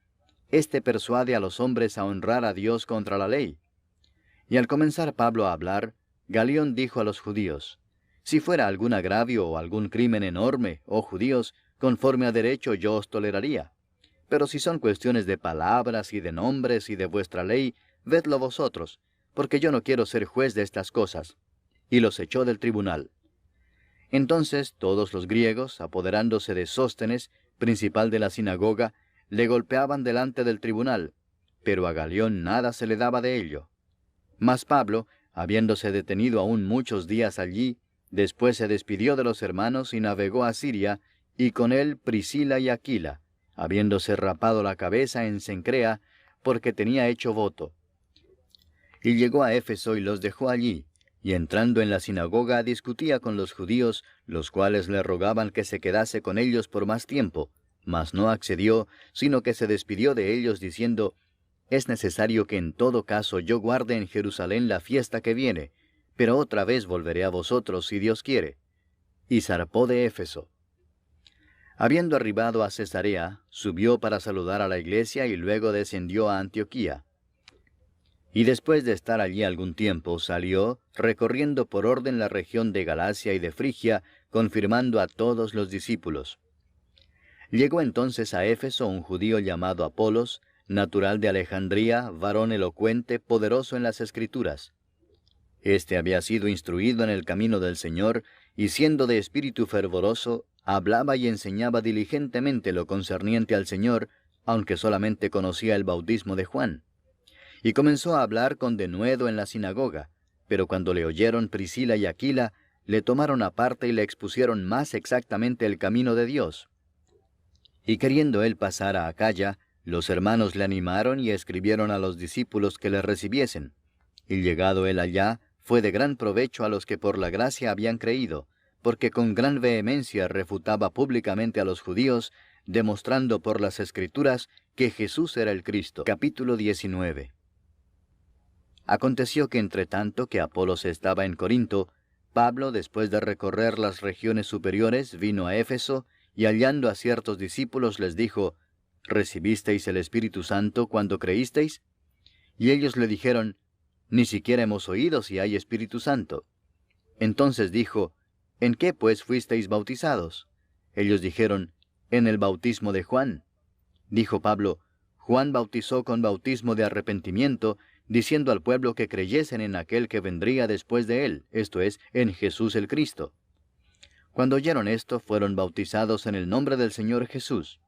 Speaker 1: Este persuade a los hombres a honrar a Dios contra la ley. Y al comenzar Pablo a hablar, Galión dijo a los judíos, Si fuera algún agravio o algún crimen enorme, oh judíos, conforme a derecho yo os toleraría. Pero si son cuestiones de palabras y de nombres y de vuestra ley, vedlo vosotros, porque yo no quiero ser juez de estas cosas. Y los echó del tribunal. Entonces todos los griegos, apoderándose de Sóstenes, principal de la sinagoga, le golpeaban delante del tribunal, pero a Galión nada se le daba de ello. Mas Pablo, habiéndose detenido aún muchos días allí, después se despidió de los hermanos y navegó a Siria, y con él Priscila y Aquila, habiéndose rapado la cabeza en Cencrea, porque tenía hecho voto. Y llegó a Éfeso y los dejó allí, y entrando en la sinagoga discutía con los judíos, los cuales le rogaban que se quedase con ellos por más tiempo, mas no accedió, sino que se despidió de ellos diciendo, Es necesario que en todo caso yo guarde en Jerusalén la fiesta que viene, pero otra vez volveré a vosotros si Dios quiere. Y zarpó de Éfeso. Habiendo arribado a Cesarea, subió para saludar a la iglesia y luego descendió a Antioquía. Y después de estar allí algún tiempo, salió, recorriendo por orden la región de Galacia y de Frigia, confirmando a todos los discípulos. Llegó entonces a Éfeso un judío llamado Apolos, natural de Alejandría, varón elocuente, poderoso en las Escrituras. Este había sido instruido en el camino del Señor, y siendo de espíritu fervoroso, hablaba y enseñaba diligentemente lo concerniente al Señor, aunque solamente conocía el bautismo de Juan. Y comenzó a hablar con denuedo en la sinagoga, pero cuando le oyeron Priscila y Aquila, le tomaron aparte y le expusieron más exactamente el camino de Dios. Y queriendo él pasar a Acaya, los hermanos le animaron y escribieron a los discípulos que le recibiesen. Y llegado él allá, fue de gran provecho a los que por la gracia habían creído, porque con gran vehemencia refutaba públicamente a los judíos, demostrando por las Escrituras que Jesús era el Cristo. Capítulo 19. Aconteció que entre tanto que Apolos estaba en Corinto, Pablo, después de recorrer las regiones superiores, vino a Éfeso, y hallando a ciertos discípulos les dijo, ¿Recibisteis el Espíritu Santo cuando creísteis? Y ellos le dijeron, Ni siquiera hemos oído si hay Espíritu Santo. Entonces dijo, ¿En qué pues fuisteis bautizados? Ellos dijeron, En el bautismo de Juan. Dijo Pablo, Juan bautizó con bautismo de arrepentimiento, diciendo al pueblo que creyesen en aquel que vendría después de él, esto es, en Jesús el Cristo. Cuando oyeron esto, fueron bautizados en el nombre del Señor Jesús.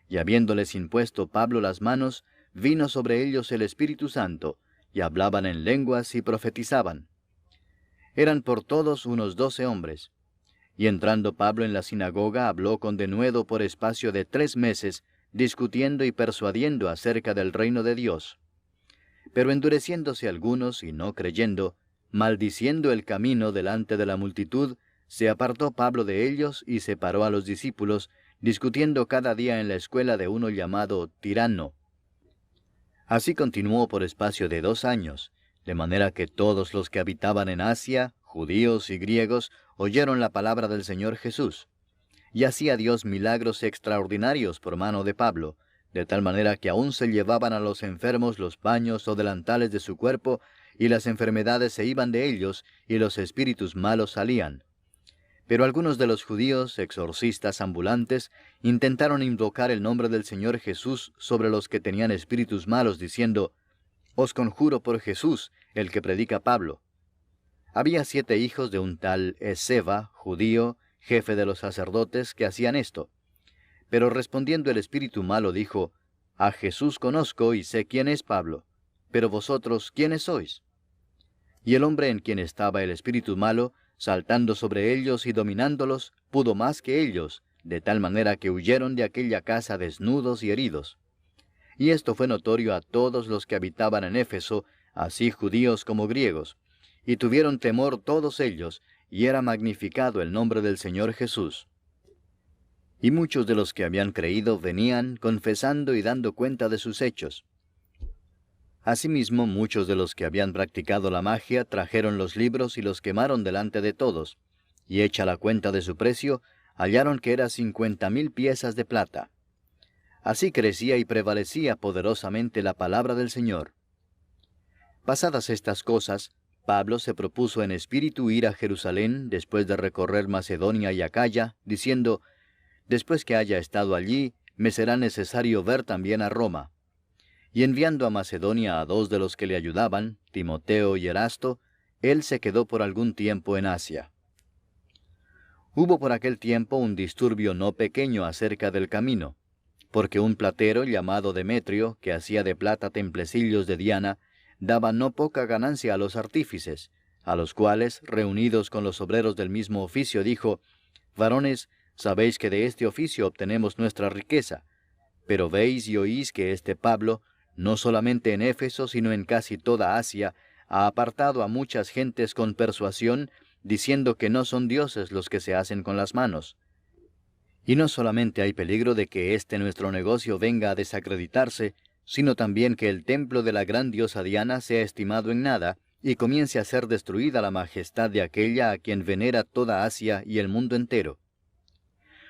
Speaker 1: Y habiéndoles impuesto Pablo las manos, vino sobre ellos el Espíritu Santo, y hablaban en lenguas y profetizaban. Eran por todos unos 12 hombres. Y entrando Pablo en la sinagoga, habló con denuedo por espacio de 3 meses, discutiendo y persuadiendo acerca del reino de Dios. Pero endureciéndose algunos y no creyendo, maldiciendo el camino delante de la multitud, se apartó Pablo de ellos y separó a los discípulos, discutiendo cada día en la escuela de uno llamado Tirano. Así continuó por espacio de 2 años, de manera que todos los que habitaban en Asia, judíos y griegos, oyeron la palabra del Señor Jesús. Y hacía Dios milagros extraordinarios por mano de Pablo, de tal manera que aún se llevaban a los enfermos los paños o delantales de su cuerpo, y las enfermedades se iban de ellos, y los espíritus malos salían. Pero algunos de los judíos, exorcistas ambulantes, intentaron invocar el nombre del Señor Jesús sobre los que tenían espíritus malos, diciendo, Os conjuro por Jesús, el que predica Pablo. Había 7 hijos de un tal Esceva, judío, jefe de los sacerdotes, que hacían esto. Pero respondiendo el espíritu malo dijo, A Jesús conozco y sé quién es Pablo, pero vosotros, ¿quiénes sois? Y el hombre en quien estaba el espíritu malo, saltando sobre ellos y dominándolos, pudo más que ellos, de tal manera que huyeron de aquella casa desnudos y heridos. Y esto fue notorio a todos los que habitaban en Éfeso, así judíos como griegos, y tuvieron temor todos ellos, y era magnificado el nombre del Señor Jesús. Y muchos de los que habían creído venían, confesando y dando cuenta de sus hechos. Asimismo, muchos de los que habían practicado la magia trajeron los libros y los quemaron delante de todos, y hecha la cuenta de su precio, hallaron que era 50,000 piezas de plata. Así crecía y prevalecía poderosamente la palabra del Señor. Pasadas estas cosas, Pablo se propuso en espíritu ir a Jerusalén después de recorrer Macedonia y Acaya, diciendo, Después que haya estado allí, me será necesario ver también a Roma. Y enviando a Macedonia a 2 de los que le ayudaban, Timoteo y Erasto, él se quedó por algún tiempo en Asia. Hubo por aquel tiempo un disturbio no pequeño acerca del camino, porque un platero llamado Demetrio, que hacía de plata templecillos de Diana, daba no poca ganancia a los artífices, a los cuales, reunidos con los obreros del mismo oficio, dijo, Varones, sabéis que de este oficio obtenemos nuestra riqueza, pero veis y oís que este Pablo, no solamente en Éfeso, sino en casi toda Asia, ha apartado a muchas gentes con persuasión, diciendo que no son dioses los que se hacen con las manos. Y no solamente hay peligro de que este nuestro negocio venga a desacreditarse, sino también que el templo de la gran diosa Diana sea estimado en nada, y comience a ser destruida la majestad de aquella a quien venera toda Asia y el mundo entero.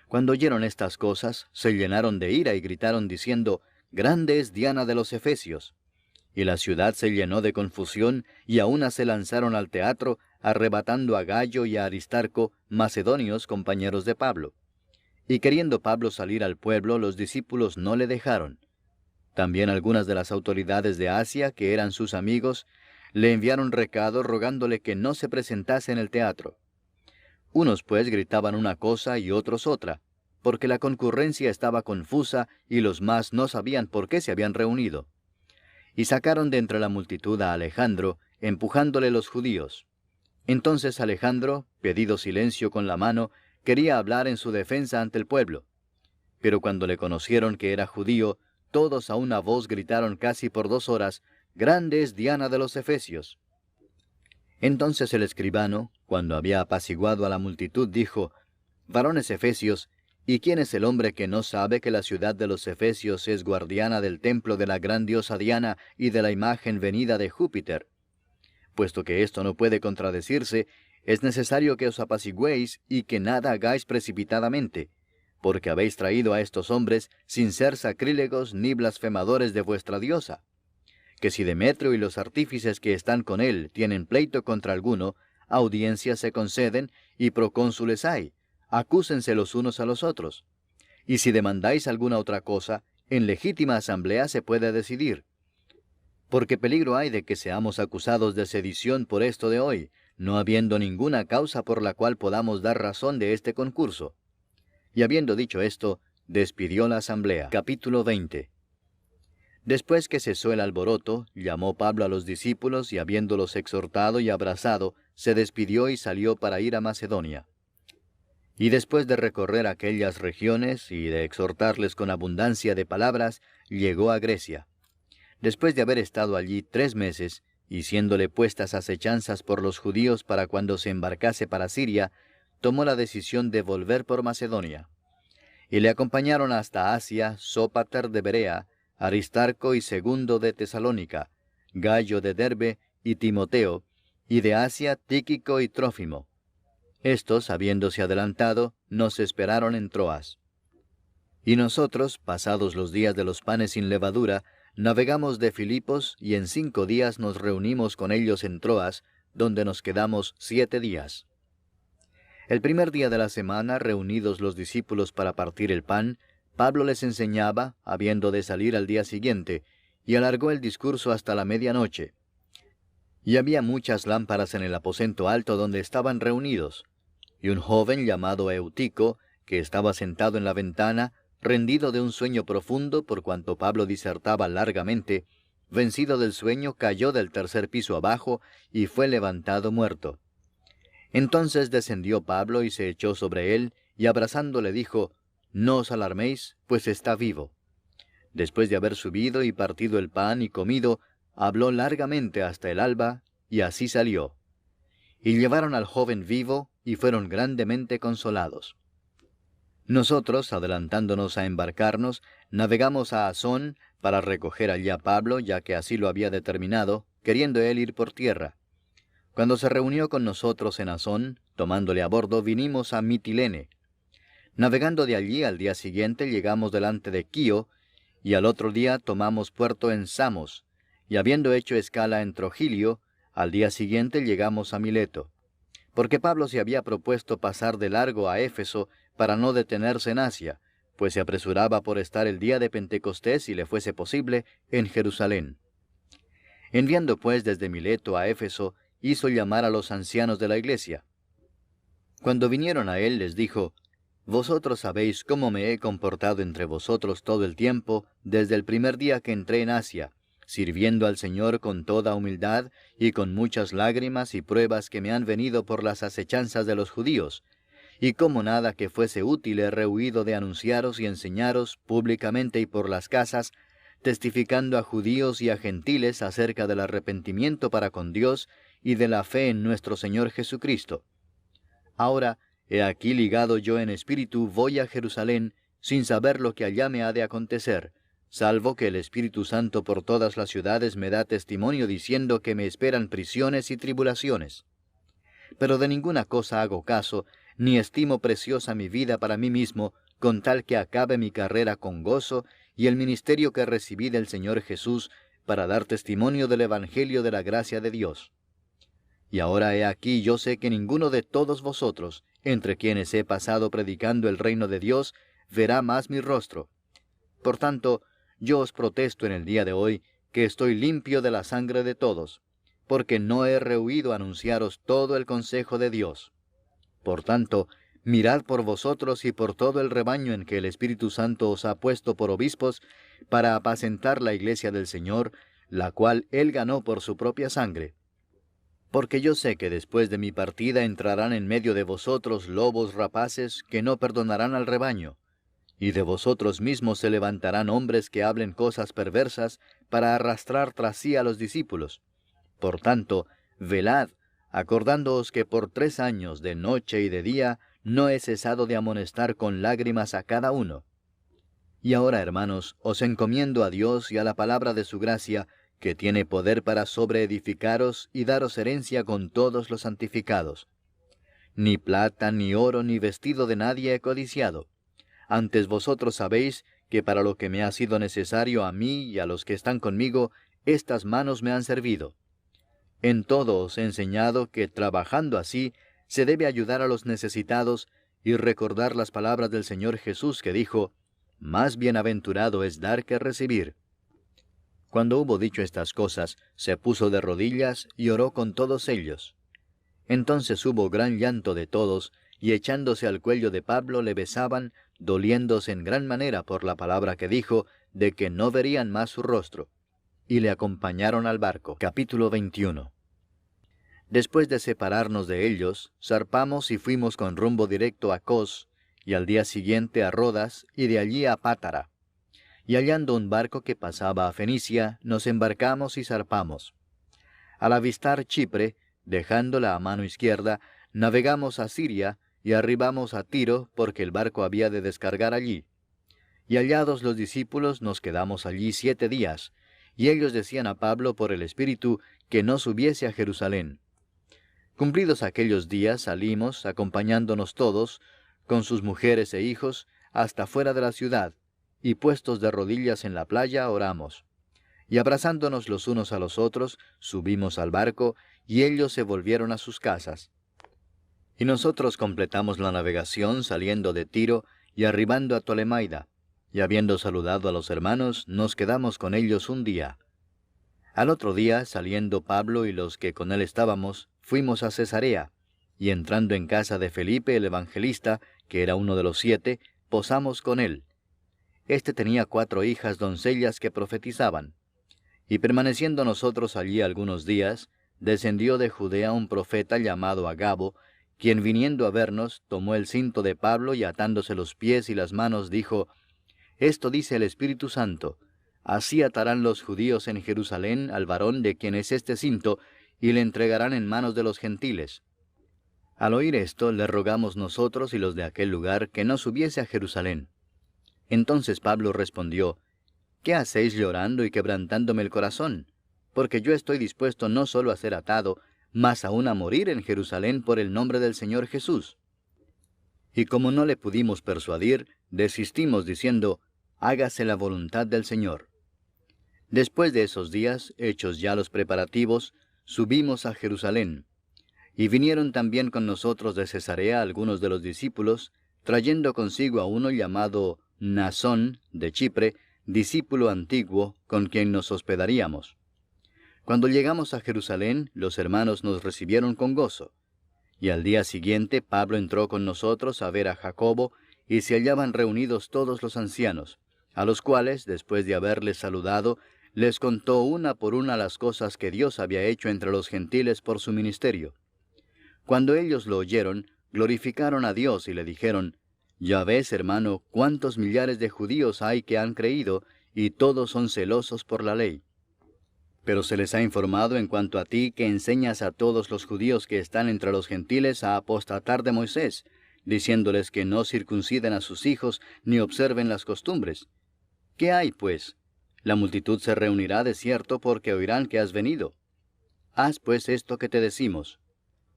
Speaker 1: Cuando oyeron estas cosas, se llenaron de ira y gritaron diciendo, Grande es Diana de los Efesios. Y la ciudad se llenó de confusión, y a una se lanzaron al teatro, arrebatando a Gayo y a Aristarco, macedonios compañeros de Pablo. Y queriendo Pablo salir al pueblo, los discípulos no le dejaron. También algunas de las autoridades de Asia, que eran sus amigos, le enviaron recado rogándole que no se presentase en el teatro. Unos pues gritaban una cosa y otros otra, porque la concurrencia estaba confusa y los más no sabían por qué se habían reunido. Y sacaron de entre la multitud a Alejandro, empujándole los judíos. Entonces Alejandro, pedido silencio con la mano, quería hablar en su defensa ante el pueblo. Pero cuando le conocieron que era judío, todos a una voz gritaron casi por 2 horas, Grande es Diana de los Efesios. Entonces el escribano, cuando había apaciguado a la multitud, dijo, Varones efesios, ¿y quién es el hombre que no sabe que la ciudad de los Efesios es guardiana del templo de la gran diosa Diana y de la imagen venida de Júpiter? puesto que esto no puede contradecirse, es necesario que os apacigüéis y que nada hagáis precipitadamente, porque habéis traído a estos hombres sin ser sacrílegos ni blasfemadores de vuestra diosa. Que si Demetrio y los artífices que están con él tienen pleito contra alguno, audiencias se conceden y procónsules hay, acúsense los unos a los otros. Y si demandáis alguna otra cosa, en legítima asamblea se puede decidir. Porque peligro hay de que seamos acusados de sedición por esto de hoy, no habiendo ninguna causa por la cual podamos dar razón de este concurso. Y habiendo dicho esto, despidió la asamblea. Capítulo 20. Después que cesó el alboroto, llamó Pablo a los discípulos y habiéndolos exhortado y abrazado, se despidió y salió para ir a Macedonia. Y después de recorrer aquellas regiones y de exhortarles con abundancia de palabras, llegó a Grecia. Después de haber estado allí 3 meses, y siéndole puestas acechanzas por los judíos para cuando se embarcase para Siria, tomó la decisión de volver por Macedonia. Y le acompañaron hasta Asia Sópater de Berea, Aristarco y Segundo de Tesalónica, Gallo de Derbe y Timoteo, y de Asia Tíquico y Trófimo. Estos, habiéndose adelantado, nos esperaron en Troas. Y nosotros, pasados los días de los panes sin levadura, navegamos de Filipos, y en 5 días nos reunimos con ellos en Troas, donde nos quedamos 7 días. El primer día de la semana, reunidos los discípulos para partir el pan, Pablo les enseñaba, habiendo de salir al día siguiente, y alargó el discurso hasta la medianoche. Y había muchas lámparas en el aposento alto donde estaban reunidos. Y un joven llamado Eutico, que estaba sentado en la ventana, rendido de un sueño profundo por cuanto Pablo disertaba largamente, vencido del sueño, cayó del 3er piso abajo y fue levantado muerto. Entonces descendió Pablo y se echó sobre él, y abrazándole dijo, «No os alarméis, pues está vivo». Después de haber subido y partido el pan y comido, habló largamente hasta el alba, y así salió. Y llevaron al joven vivo, y fueron grandemente consolados. Nosotros, adelantándonos a embarcarnos, navegamos a Asón para recoger allí a Pablo, ya que así lo había determinado, queriendo él ir por tierra. Cuando se reunió con nosotros en Asón, tomándole a bordo, vinimos a Mitilene. Navegando de allí al día siguiente llegamos delante de Quío, y al otro día tomamos puerto en Samos, y habiendo hecho escala en Trogilio, al día siguiente llegamos a Mileto. Porque Pablo se había propuesto pasar de largo a Éfeso para no detenerse en Asia, pues se apresuraba por estar el día de Pentecostés, si le fuese posible, en Jerusalén. Enviando pues desde Mileto a Éfeso, hizo llamar a los ancianos de la iglesia. Cuando vinieron a él, les dijo, «Vosotros sabéis cómo me he comportado entre vosotros todo el tiempo, desde el primer día que entré en Asia, sirviendo al Señor con toda humildad y con muchas lágrimas y pruebas que me han venido por las acechanzas de los judíos, y como nada que fuese útil he rehuido de anunciaros y enseñaros públicamente y por las casas, testificando a judíos y a gentiles acerca del arrepentimiento para con Dios y de la fe en nuestro Señor Jesucristo. Ahora, he aquí ligado yo en espíritu voy a Jerusalén, sin saber lo que allá me ha de acontecer, salvo que el Espíritu Santo por todas las ciudades me da testimonio diciendo que me esperan prisiones y tribulaciones. Pero de ninguna cosa hago caso, ni estimo preciosa mi vida para mí mismo, con tal que acabe mi carrera con gozo y el ministerio que recibí del Señor Jesús para dar testimonio del Evangelio de la gracia de Dios. Y ahora he aquí yo sé que ninguno de todos vosotros, entre quienes he pasado predicando el reino de Dios, verá más mi rostro. Por tanto, yo os protesto en el día de hoy que estoy limpio de la sangre de todos, porque no he rehuido anunciaros todo el consejo de Dios. Por tanto, mirad por vosotros y por todo el rebaño en que el Espíritu Santo os ha puesto por obispos, para apacentar la iglesia del Señor, la cual él ganó por su propia sangre. Porque yo sé que después de mi partida entrarán en medio de vosotros lobos rapaces que no perdonarán al rebaño, y de vosotros mismos se levantarán hombres que hablen cosas perversas para arrastrar tras sí a los discípulos. Por tanto, velad, acordándoos que por 3 años, de noche y de día, no he cesado de amonestar con lágrimas a cada uno. Y ahora, hermanos, os encomiendo a Dios y a la palabra de su gracia, que tiene poder para sobreedificaros y daros herencia con todos los santificados. Ni plata, ni oro, ni vestido de nadie he codiciado. Antes vosotros sabéis que para lo que me ha sido necesario a mí y a los que están conmigo, estas manos me han servido. En todo os he enseñado que trabajando así, se debe ayudar a los necesitados y recordar las palabras del Señor Jesús que dijo, «Más bienaventurado es dar que recibir». Cuando hubo dicho estas cosas, se puso de rodillas y oró con todos ellos. Entonces hubo gran llanto de todos, y echándose al cuello de Pablo le besaban, doliéndose en gran manera por la palabra que dijo, de que no verían más su rostro. Y le acompañaron al barco. Capítulo 21. Después de separarnos de ellos, zarpamos y fuimos con rumbo directo a Cos, y al día siguiente a Rodas, y de allí a Pátara. Y hallando un barco que pasaba a Fenicia, nos embarcamos y zarpamos. Al avistar Chipre, dejándola a mano izquierda, navegamos a Siria, y arribamos a Tiro, porque el barco había de descargar allí. Y hallados los discípulos, nos quedamos allí 7 días, y ellos decían a Pablo por el Espíritu que no subiese a Jerusalén. Cumplidos aquellos días salimos, acompañándonos todos, con sus mujeres e hijos, hasta fuera de la ciudad, y puestos de rodillas en la playa oramos. Y abrazándonos los unos a los otros, subimos al barco, y ellos se volvieron a sus casas. Y nosotros completamos la navegación saliendo de Tiro y arribando a Tolemaida, y habiendo saludado a los hermanos, nos quedamos con ellos un día. Al otro día, saliendo Pablo y los que con él estábamos, fuimos a Cesarea, y entrando en casa de Felipe el evangelista, que era uno de los 7, posamos con él. Este tenía 4 hijas doncellas que profetizaban. Y permaneciendo nosotros allí algunos días, descendió de Judea un profeta llamado Agabo, quien viniendo a vernos, tomó el cinto de Pablo y atándose los pies y las manos, dijo, «Esto dice el Espíritu Santo, así atarán los judíos en Jerusalén al varón de quien es este cinto, y le entregarán en manos de los gentiles». Al oír esto, le rogamos nosotros y los de aquel lugar que no subiese a Jerusalén. Entonces Pablo respondió, «¿Qué hacéis llorando y quebrantándome el corazón? Porque yo estoy dispuesto no solo a ser atado, mas aún a morir en Jerusalén por el nombre del Señor Jesús». Y como no le pudimos persuadir, desistimos diciendo, «Hágase la voluntad del Señor». Después de esos días, hechos ya los preparativos, subimos a Jerusalén. Y vinieron también con nosotros de Cesarea algunos de los discípulos, trayendo consigo a uno llamado Mnasón de Chipre, discípulo antiguo, con quien nos hospedaríamos. Cuando llegamos a Jerusalén, los hermanos nos recibieron con gozo. Y al día siguiente Pablo entró con nosotros a ver a Jacobo, y se hallaban reunidos todos los ancianos, a los cuales, después de haberles saludado, les contó una por una las cosas que Dios había hecho entre los gentiles por su ministerio. Cuando ellos lo oyeron, glorificaron a Dios y le dijeron, «Ya ves, hermano, cuántos millares de judíos hay que han creído, y todos son celosos por la ley. Pero se les ha informado en cuanto a ti que enseñas a todos los judíos que están entre los gentiles a apostatar de Moisés, diciéndoles que no circunciden a sus hijos ni observen las costumbres. ¿Qué hay, pues? La multitud se reunirá de cierto porque oirán que has venido. Haz pues esto que te decimos.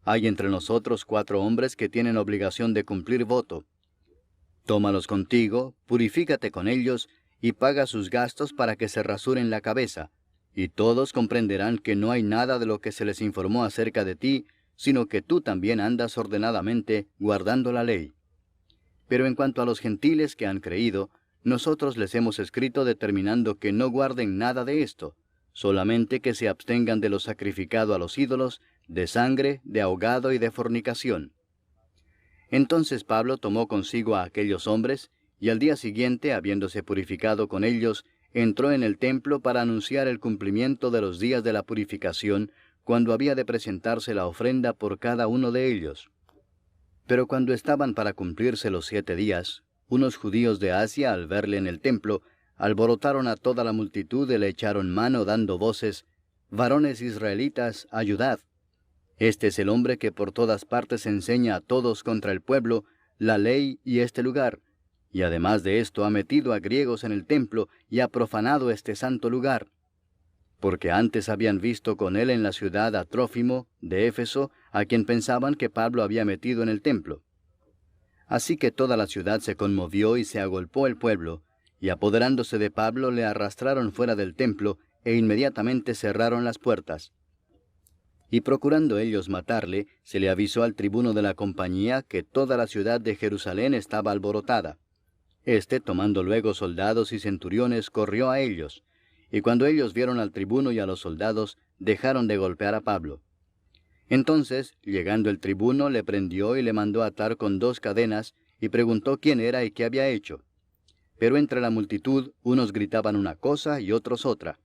Speaker 1: Hay entre nosotros 4 hombres que tienen obligación de cumplir voto. Tómalos contigo, purifícate con ellos, y paga sus gastos para que se rasuren la cabeza, y todos comprenderán que no hay nada de lo que se les informó acerca de ti, sino que tú también andas ordenadamente guardando la ley. Pero en cuanto a los gentiles que han creído, nosotros les hemos escrito determinando que no guarden nada de esto, solamente que se abstengan de lo sacrificado a los ídolos, de sangre, de ahogado y de fornicación». Entonces Pablo tomó consigo a aquellos hombres, y al día siguiente, habiéndose purificado con ellos, entró en el templo para anunciar el cumplimiento de los días de la purificación, cuando había de presentarse la ofrenda por cada uno de ellos. Pero cuando estaban para cumplirse los 7 días, unos judíos de Asia, al verle en el templo, alborotaron a toda la multitud y le echaron mano dando voces, «Varones israelitas, ayudad. Este es el hombre que por todas partes enseña a todos contra el pueblo, la ley y este lugar, y además de esto ha metido a griegos en el templo y ha profanado este santo lugar». porque antes habían visto con él en la ciudad a Trófimo, de Éfeso, a quien pensaban que Pablo había metido en el templo. Así que toda la ciudad se conmovió y se agolpó el pueblo, y apoderándose de Pablo le arrastraron fuera del templo, e inmediatamente cerraron las puertas. Y procurando ellos matarle, se le avisó al tribuno de la compañía que toda la ciudad de Jerusalén estaba alborotada. Este, tomando luego soldados y centuriones, corrió a ellos, y cuando ellos vieron al tribuno y a los soldados, dejaron de golpear a Pablo. Entonces, llegando el tribuno, le prendió y le mandó atar con 2 cadenas, y preguntó quién era y qué había hecho. Pero entre la multitud, unos gritaban una cosa y otros otra.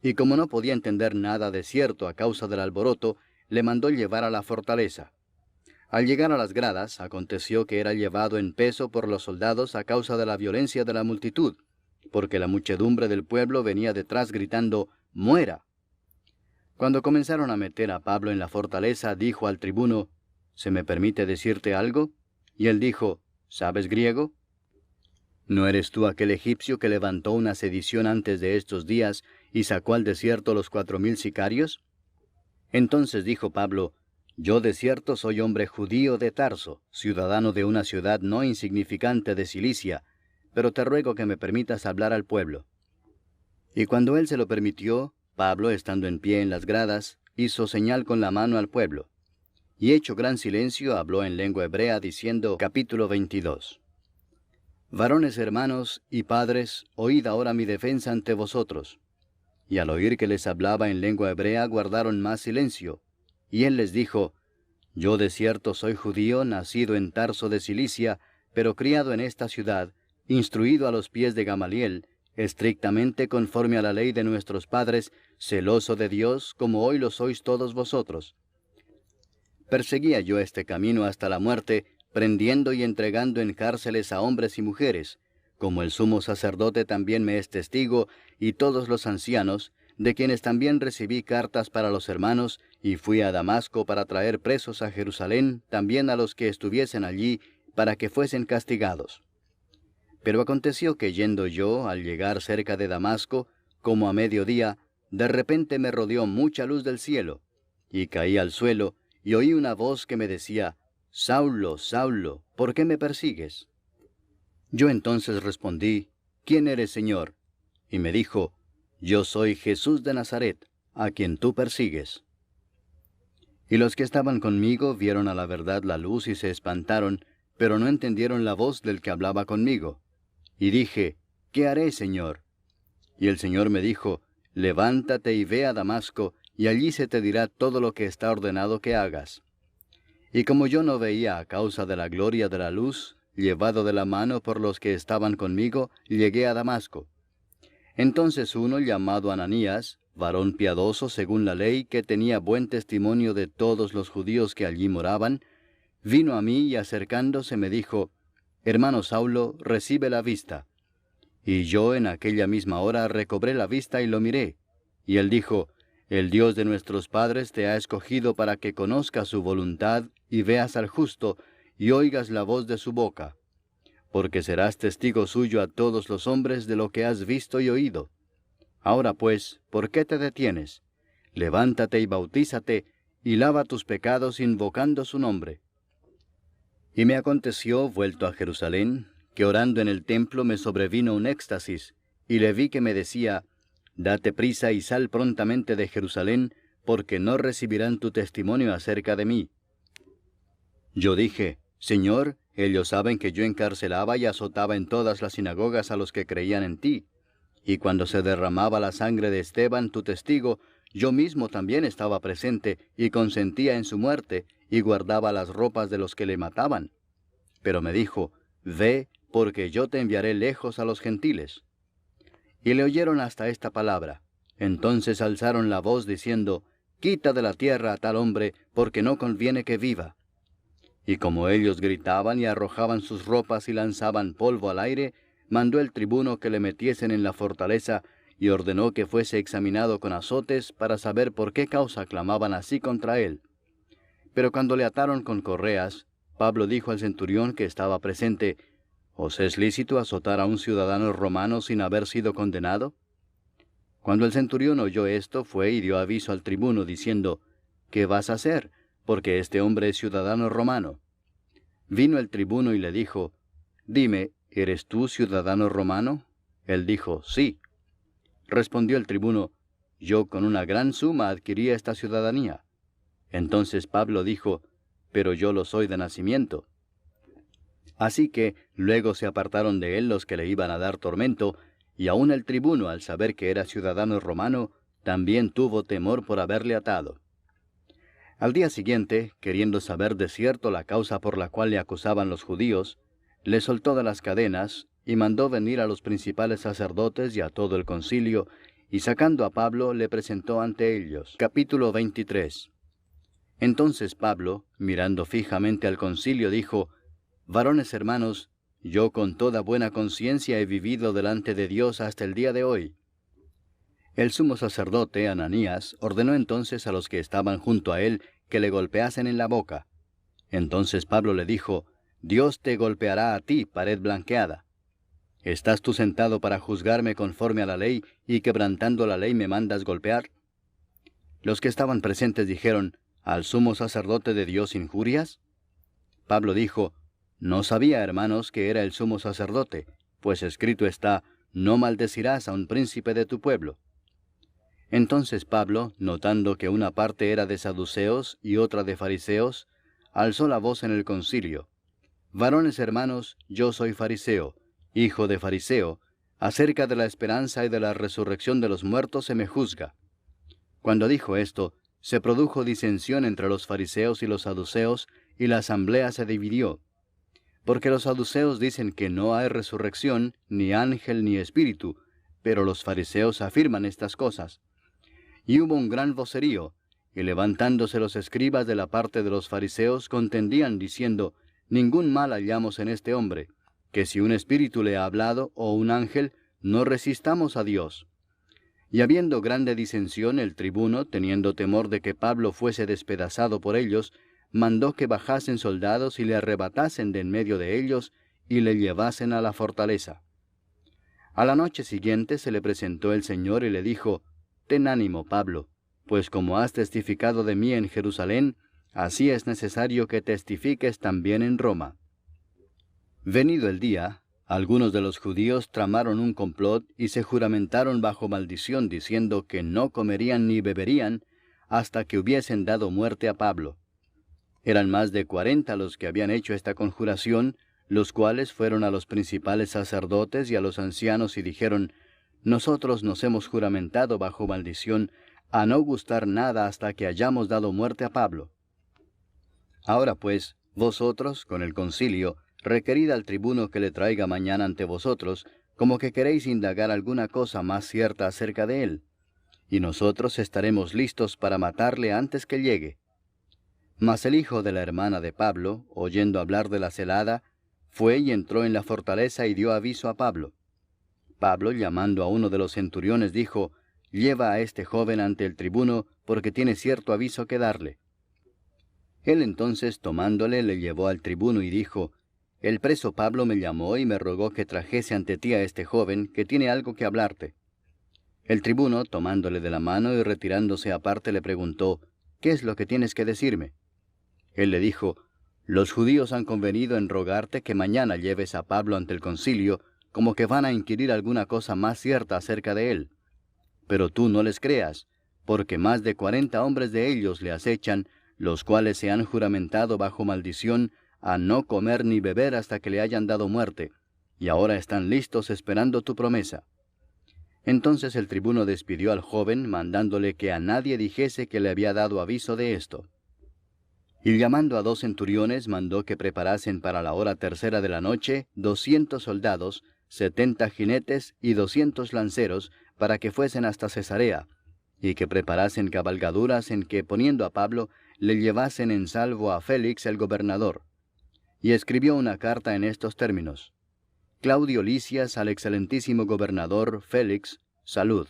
Speaker 1: Y como no podía entender nada de cierto a causa del alboroto, le mandó llevar a la fortaleza. Al llegar a las gradas, aconteció que era llevado en peso por los soldados a causa de la violencia de la multitud, porque la muchedumbre del pueblo venía detrás gritando, «¡Muera!». Cuando comenzaron a meter a Pablo en la fortaleza, dijo al tribuno, «¿Se me permite decirte algo?». Y él dijo, «¿Sabes griego? ¿No eres tú aquel egipcio que levantó una sedición antes de estos días y sacó al desierto los 4000 sicarios? Entonces dijo Pablo, «Yo de cierto soy hombre judío de Tarso, ciudadano de una ciudad no insignificante de Cilicia, pero te ruego que me permitas hablar al pueblo». Y cuando él se lo permitió, Pablo, estando en pie en las gradas, hizo señal con la mano al pueblo. Y hecho gran silencio, habló en lengua hebrea, diciendo, capítulo 22. Varones hermanos y padres, oíd ahora mi defensa ante vosotros. Y al oír que les hablaba en lengua hebrea, guardaron más silencio. Y él les dijo, Yo de cierto soy judío, nacido en Tarso de Cilicia, pero criado en esta ciudad, instruido a los pies de Gamaliel, estrictamente conforme a la ley de nuestros padres, celoso de Dios, como hoy lo sois todos vosotros. Perseguía yo este camino hasta la muerte, prendiendo y entregando en cárceles a hombres y mujeres, como el sumo sacerdote también me es testigo, y todos los ancianos, de quienes también recibí cartas para los hermanos, y fui a Damasco para traer presos a Jerusalén, también a los que estuviesen allí, para que fuesen castigados. Pero aconteció que yendo yo, al llegar cerca de Damasco, como a mediodía, de repente me rodeó mucha luz del cielo, y caí al suelo, y oí una voz que me decía, Saulo, Saulo, ¿por qué me persigues? Yo entonces respondí, ¿quién eres, Señor? Y me dijo, Yo soy Jesús de Nazaret, a quien tú persigues. Y los que estaban conmigo vieron a la verdad la luz y se espantaron, pero no entendieron la voz del que hablaba conmigo. Y dije, ¿qué haré, Señor? Y el Señor me dijo, levántate y ve a Damasco, y allí se te dirá todo lo que está ordenado que hagas. Y como yo no veía a causa de la gloria de la luz, llevado de la mano por los que estaban conmigo, llegué a Damasco. Entonces uno llamado Ananías, varón piadoso según la ley, que tenía buen testimonio de todos los judíos que allí moraban, vino a mí y acercándose me dijo, Hermano Saulo, recibe la vista. Y yo en aquella misma hora recobré la vista y lo miré. Y él dijo, El Dios de nuestros padres te ha escogido para que conozcas su voluntad y veas al justo y oigas la voz de su boca. Porque serás testigo suyo a todos los hombres de lo que has visto y oído. Ahora pues, ¿por qué te detienes? Levántate y bautízate, y lava tus pecados invocando su nombre. Y me aconteció, vuelto a Jerusalén, que orando en el templo me sobrevino un éxtasis, y le vi que me decía, Date prisa y sal prontamente de Jerusalén, porque no recibirán tu testimonio acerca de mí. Yo dije, Señor, ellos saben que yo encarcelaba y azotaba en todas las sinagogas a los que creían en ti. Y cuando se derramaba la sangre de Esteban, tu testigo, yo mismo también estaba presente y consentía en su muerte y guardaba las ropas de los que le mataban. Pero me dijo, Ve, porque yo te enviaré lejos a los gentiles. Y le oyeron hasta esta palabra. Entonces alzaron la voz diciendo, Quita de la tierra a tal hombre, porque no conviene que viva. Y como ellos gritaban y arrojaban sus ropas y lanzaban polvo al aire, mandó el tribuno que le metiesen en la fortaleza y ordenó que fuese examinado con azotes para saber por qué causa clamaban así contra él. Pero cuando le ataron con correas, Pablo dijo al centurión que estaba presente, ¿Os es lícito azotar a un ciudadano romano sin haber sido condenado? Cuando el centurión oyó esto, fue y dio aviso al tribuno, diciendo, ¿qué vas a hacer? Porque este hombre es ciudadano romano. Vino el tribuno y le dijo, dime, ¿eres tú ciudadano romano? Él dijo, sí. Respondió el tribuno, yo con una gran suma adquirí esta ciudadanía. Entonces Pablo dijo, pero yo lo soy de nacimiento. Así que luego se apartaron de él los que le iban a dar tormento, y aun el tribuno, al saber que era ciudadano romano, también tuvo temor por haberle atado. Al día siguiente, queriendo saber de cierto la causa por la cual le acusaban los judíos, le soltó de las cadenas, y mandó venir a los principales sacerdotes y a todo el concilio, y sacando a Pablo, le presentó ante ellos. Capítulo 23. Entonces Pablo, mirando fijamente al concilio, dijo, varones hermanos, yo con toda buena conciencia he vivido delante de Dios hasta el día de hoy. El sumo sacerdote, Ananías, ordenó entonces a los que estaban junto a él que le golpeasen en la boca. Entonces Pablo le dijo, Dios te golpeará a ti, pared blanqueada. ¿Estás tú sentado para juzgarme conforme a la ley, y quebrantando la ley me mandas golpear? Los que estaban presentes dijeron, ¿al sumo sacerdote de Dios injurias? Pablo dijo, no sabía, hermanos, que era el sumo sacerdote, pues escrito está, no maldecirás a un príncipe de tu pueblo. Entonces Pablo, notando que una parte era de saduceos y otra de fariseos, alzó la voz en el concilio. Varones hermanos, yo soy fariseo, hijo de fariseo, acerca de la esperanza y de la resurrección de los muertos se me juzga. Cuando dijo esto, se produjo disensión entre los fariseos y los saduceos, y la asamblea se dividió. Porque los saduceos dicen que no hay resurrección, ni ángel ni espíritu, pero los fariseos afirman estas cosas. Y hubo un gran vocerío, y levantándose los escribas de la parte de los fariseos contendían diciendo, ningún mal hallamos en este hombre, que si un espíritu le ha hablado o un ángel, no resistamos a Dios. Y habiendo grande disensión, el tribuno, teniendo temor de que Pablo fuese despedazado por ellos, mandó que bajasen soldados y le arrebatasen de en medio de ellos, y le llevasen a la fortaleza. A la noche siguiente se le presentó el Señor y le dijo, ten ánimo, Pablo, pues como has testificado de mí en Jerusalén, así es necesario que testifiques también en Roma. Venido el día, algunos de los judíos tramaron un complot y se juramentaron bajo maldición, diciendo que no comerían ni beberían hasta que hubiesen dado muerte a Pablo. Eran más de 40 los que habían hecho esta conjuración, los cuales fueron a los principales sacerdotes y a los ancianos y dijeron, nosotros nos hemos juramentado bajo maldición a no gustar nada hasta que hayamos dado muerte a Pablo. Ahora pues, vosotros, con el concilio, requerid al tribuno que le traiga mañana ante vosotros, como que queréis indagar alguna cosa más cierta acerca de él, y nosotros estaremos listos para matarle antes que llegue. Mas el hijo de la hermana de Pablo, oyendo hablar de la celada, fue y entró en la fortaleza y dio aviso a Pablo. Pablo, llamando a uno de los centuriones, dijo, lleva a este joven ante el tribuno, porque tiene cierto aviso que darle. Él entonces, tomándole, le llevó al tribuno y dijo, el preso Pablo me llamó y me rogó que trajese ante ti a este joven, que tiene algo que hablarte. El tribuno, tomándole de la mano y retirándose aparte, le preguntó, ¿qué es lo que tienes que decirme? Él le dijo, los judíos han convenido en rogarte que mañana lleves a Pablo ante el concilio, como que van a inquirir alguna cosa más cierta acerca de él. Pero tú no les creas, porque más de 40 hombres de ellos le acechan, los cuales se han juramentado bajo maldición a no comer ni beber hasta que le hayan dado muerte, y ahora están listos esperando tu promesa. Entonces el tribuno despidió al joven, mandándole que a nadie dijese que le había dado aviso de esto. Y llamando a 2 centuriones, mandó que preparasen para la hora tercera de la noche 200 soldados, 70 jinetes y 200 lanceros, para que fuesen hasta Cesarea, y que preparasen cabalgaduras en que, poniendo a Pablo, le llevasen en salvo a Félix el gobernador. Y escribió una carta en estos términos: Claudio Lisias al excelentísimo gobernador Félix, salud.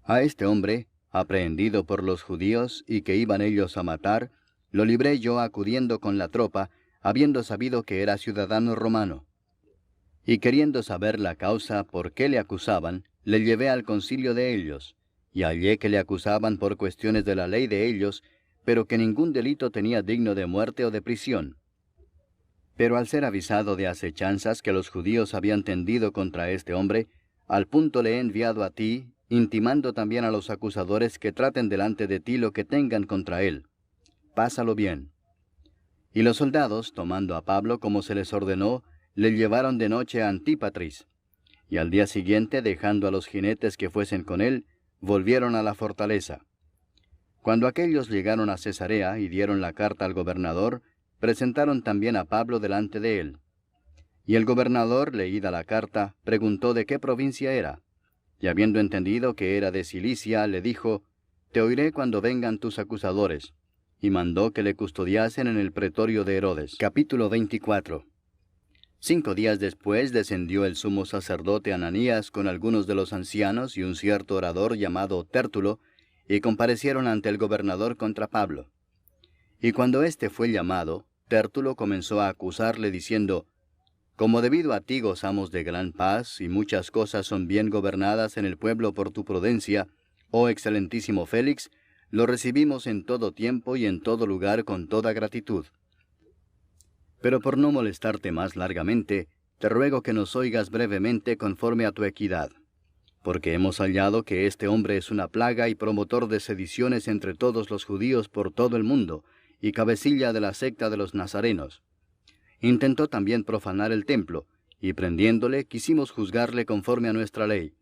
Speaker 1: A este hombre, aprehendido por los judíos y que iban ellos a matar, lo libré yo acudiendo con la tropa, habiendo sabido que era ciudadano romano. Y queriendo saber la causa por qué le acusaban, le llevé al concilio de ellos, y hallé que le acusaban por cuestiones de la ley de ellos, pero que ningún delito tenía digno de muerte o de prisión. Pero al ser avisado de acechanzas que los judíos habían tendido contra este hombre, al punto le he enviado a ti, intimando también a los acusadores que traten delante de ti lo que tengan contra él. Pásalo bien. Y los soldados, tomando a Pablo como se les ordenó, le llevaron de noche a Antípatris. Y al día siguiente, dejando a los jinetes que fuesen con él, volvieron a la fortaleza. Cuando aquellos llegaron a Cesarea y dieron la carta al gobernador, presentaron también a Pablo delante de él. Y el gobernador, leída la carta, preguntó de qué provincia era. Y habiendo entendido que era de Cilicia, le dijo, «Te oiré cuando vengan tus acusadores». Y mandó que le custodiasen en el pretorio de Herodes. Capítulo 24. 5 días después descendió el sumo sacerdote Ananías con algunos de los ancianos y un cierto orador llamado Tértulo, y comparecieron ante el gobernador contra Pablo. Y cuando éste fue llamado, Tértulo comenzó a acusarle diciendo, «Como debido a ti gozamos de gran paz, y muchas cosas son bien gobernadas en el pueblo por tu prudencia, oh excelentísimo Félix, lo recibimos en todo tiempo y en todo lugar con toda gratitud. Pero por no molestarte más largamente, te ruego que nos oigas brevemente conforme a tu equidad. Porque hemos hallado que este hombre es una plaga y promotor de sediciones entre todos los judíos por todo el mundo, y cabecilla de la secta de los nazarenos. Intentó también profanar el templo, y prendiéndole quisimos juzgarle conforme a nuestra ley.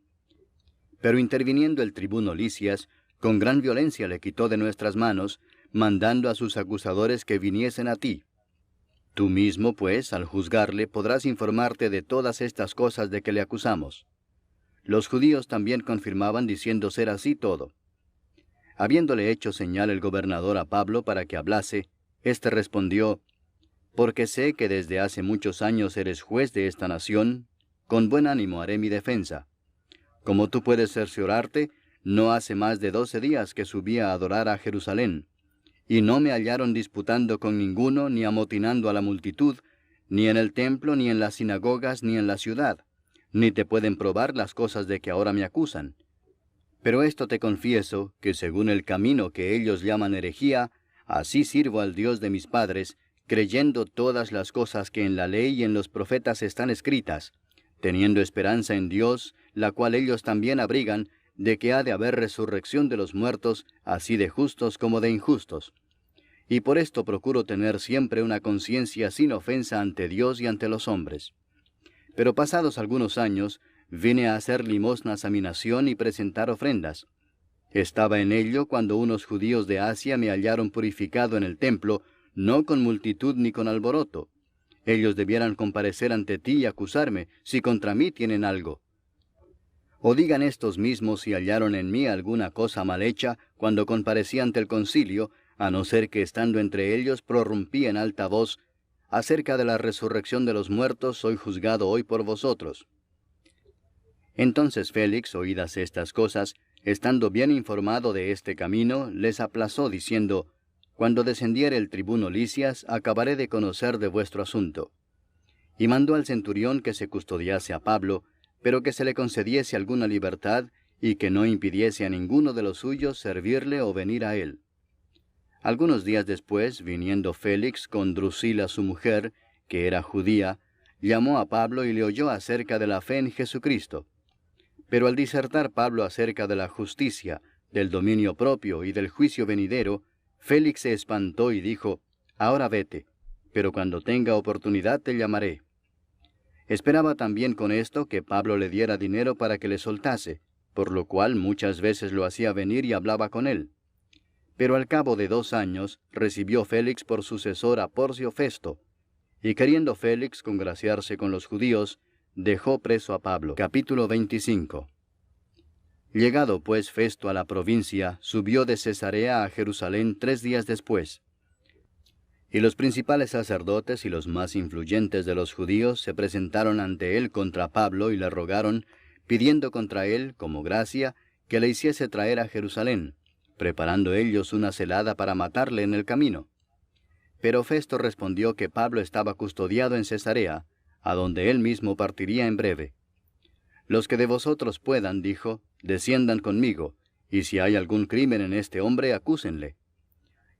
Speaker 1: Pero interviniendo el tribuno Lisias, con gran violencia le quitó de nuestras manos, mandando a sus acusadores que viniesen a ti. Tú mismo, pues, al juzgarle, podrás informarte de todas estas cosas de que le acusamos». Los judíos también confirmaban diciendo ser así todo. Habiéndole hecho señal el gobernador a Pablo para que hablase, éste respondió, «Porque sé que desde hace muchos años eres juez de esta nación, con buen ánimo haré mi defensa. Como tú puedes cerciorarte, no hace más de 12 días que subí a adorar a Jerusalén, y no me hallaron disputando con ninguno, ni amotinando a la multitud, ni en el templo, ni en las sinagogas, ni en la ciudad, ni te pueden probar las cosas de que ahora me acusan. Pero esto te confieso, que según el camino que ellos llaman herejía, así sirvo al Dios de mis padres, creyendo todas las cosas que en la ley y en los profetas están escritas, teniendo esperanza en Dios, la cual ellos también abrigan, de que ha de haber resurrección de los muertos, así de justos como de injustos. Y por esto procuro tener siempre una conciencia sin ofensa ante Dios y ante los hombres. Pero pasados algunos años, vine a hacer limosnas a mi nación y presentar ofrendas. Estaba en ello cuando unos judíos de Asia me hallaron purificado en el templo, no con multitud ni con alboroto. Ellos debieran comparecer ante ti y acusarme, si contra mí tienen algo. O digan estos mismos si hallaron en mí alguna cosa mal hecha cuando comparecí ante el concilio, a no ser que estando entre ellos prorrumpí en alta voz, acerca de la resurrección de los muertos soy juzgado hoy por vosotros. Entonces Félix, oídas estas cosas, estando bien informado de este camino, les aplazó diciendo, «Cuando descendiere el tribuno Lisias, acabaré de conocer de vuestro asunto». Y mandó al centurión que se custodiase a Pablo, pero que se le concediese alguna libertad, y que no impidiese a ninguno de los suyos servirle o venir a él. Algunos días después, viniendo Félix con Drusila su mujer, que era judía, llamó a Pablo y le oyó acerca de la fe en Jesucristo. Pero al disertar Pablo acerca de la justicia, del dominio propio y del juicio venidero, Félix se espantó y dijo, «Ahora vete, pero cuando tenga oportunidad te llamaré». Esperaba también con esto que Pablo le diera dinero para que le soltase, por lo cual muchas veces lo hacía venir y hablaba con él. Pero al cabo de 2 años recibió Félix por sucesor a Porcio Festo, y queriendo Félix congraciarse con los judíos, dejó preso a Pablo. Capítulo 25. Llegado pues Festo a la provincia, subió de Cesarea a Jerusalén 3 días después. Y los principales sacerdotes y los más influyentes de los judíos se presentaron ante él contra Pablo y le rogaron, pidiendo contra él, como gracia, que le hiciese traer a Jerusalén, preparando ellos una celada para matarle en el camino. Pero Festo respondió que Pablo estaba custodiado en Cesarea, a donde él mismo partiría en breve. Los que de vosotros puedan, dijo, desciendan conmigo, y si hay algún crimen en este hombre, acúsenle.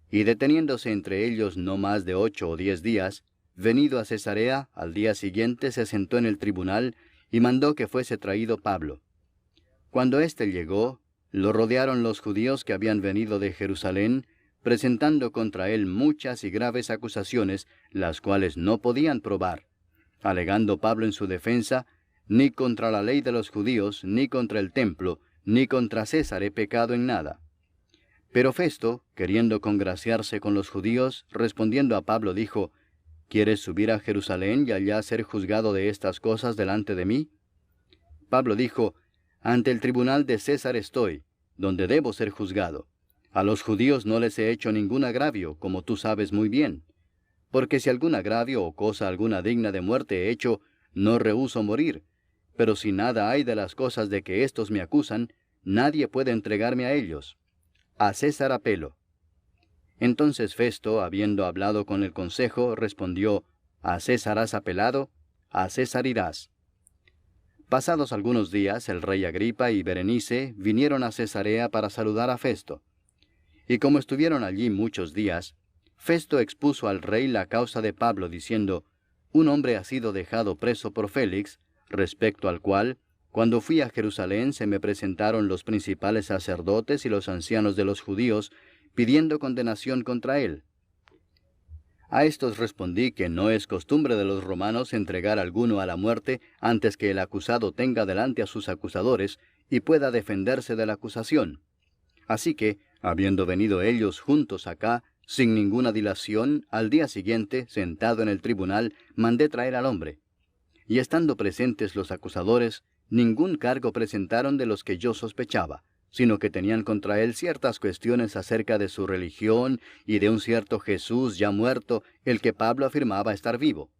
Speaker 1: Y deteniéndose entre ellos no más de 8 o 10 días, venido a Cesarea, al día siguiente se sentó en el tribunal, y mandó que fuese traído Pablo. Cuando éste llegó, lo rodearon los judíos que habían venido de Jerusalén, presentando contra él muchas y graves acusaciones, las cuales no podían probar, alegando Pablo en su defensa, ni contra la ley de los judíos, ni contra el templo, ni contra César he pecado en nada. Pero Festo, queriendo congraciarse con los judíos, respondiendo a Pablo, dijo, ¿quieres subir a Jerusalén y allá ser juzgado de estas cosas delante de mí? Pablo dijo, ante el tribunal de César estoy, donde debo ser juzgado. A los judíos no les he hecho ningún agravio, como tú sabes muy bien. Porque si algún agravio o cosa alguna digna de muerte he hecho, no rehúso morir. Pero si nada hay de las cosas de que éstos me acusan, nadie puede entregarme a ellos. A César apelo. Entonces Festo, habiendo hablado con el consejo, respondió, ¿a César has apelado? A César irás. Pasados algunos días, el rey Agripa y Berenice vinieron a Cesarea para saludar a Festo. Y como estuvieron allí muchos días, Festo expuso al rey la causa de Pablo, diciendo, un hombre ha sido dejado preso por Félix, respecto al cual, cuando fui a Jerusalén, se me presentaron los principales sacerdotes y los ancianos de los judíos, pidiendo condenación contra él. A estos respondí que no es costumbre de los romanos entregar a alguno a la muerte antes que el acusado tenga delante a sus acusadores y pueda defenderse de la acusación. Así que, habiendo venido ellos juntos acá, sin ninguna dilación, al día siguiente, sentado en el tribunal, mandé traer al hombre. Y estando presentes los acusadores, ningún cargo presentaron de los que yo sospechaba, sino que tenían contra él ciertas cuestiones acerca de su religión y de un cierto Jesús ya muerto, el que Pablo afirmaba estar vivo.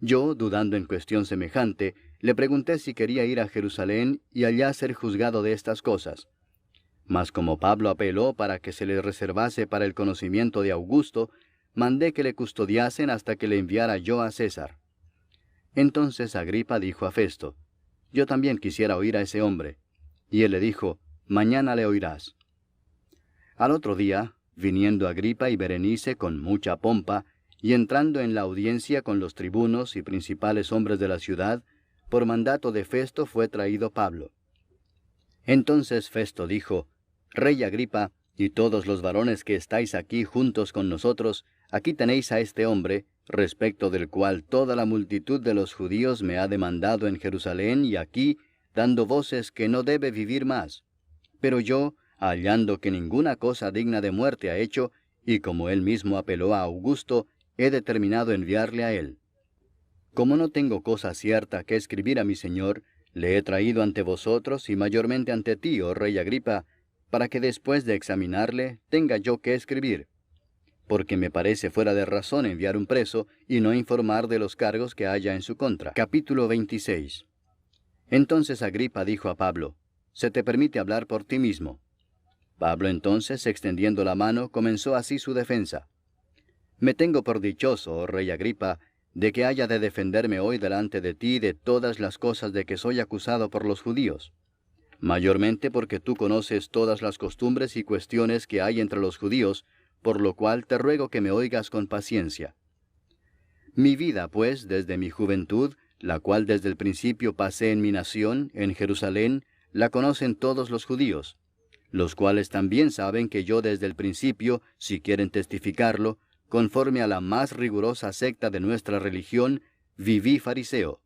Speaker 1: Yo, dudando en cuestión semejante, le pregunté si quería ir a Jerusalén y allá ser juzgado de estas cosas. Mas como Pablo apeló para que se le reservase para el conocimiento de Augusto, mandé que le custodiasen hasta que le enviara yo a César. Entonces Agripa dijo a Festo, yo también quisiera oír a ese hombre. Y él le dijo, mañana le oirás. Al otro día, viniendo Agripa y Berenice con mucha pompa, y entrando en la audiencia con los tribunos y principales hombres de la ciudad, por mandato de Festo fue traído Pablo. Entonces Festo dijo, Rey Agripa, y todos los varones que estáis aquí juntos con nosotros, aquí tenéis a este hombre, respecto del cual toda la multitud de los judíos me ha demandado en Jerusalén y aquí, dando voces que no debe vivir más. Pero yo, hallando que ninguna cosa digna de muerte ha hecho, y como él mismo apeló a Augusto, he determinado enviarle a él. Como no tengo cosa cierta que escribir a mi señor, le he traído ante vosotros y mayormente ante ti, oh rey Agripa, para que después de examinarle tenga yo que escribir. Porque me parece fuera de razón enviar un preso y no informar de los cargos que haya en su contra. Capítulo 26. Entonces Agripa dijo a Pablo, «Se te permite hablar por ti mismo». Pablo entonces, extendiendo la mano, comenzó así su defensa. «Me tengo por dichoso, oh rey Agripa, de que haya de defenderme hoy delante de ti de todas las cosas de que soy acusado por los judíos. Mayormente porque tú conoces todas las costumbres y cuestiones que hay entre los judíos, por lo cual te ruego que me oigas con paciencia. Mi vida, pues, desde mi juventud, la cual desde el principio pasé en mi nación, en Jerusalén, la conocen todos los judíos, los cuales también saben que yo desde el principio, si quieren testificarlo, conforme a la más rigurosa secta de nuestra religión, viví fariseo.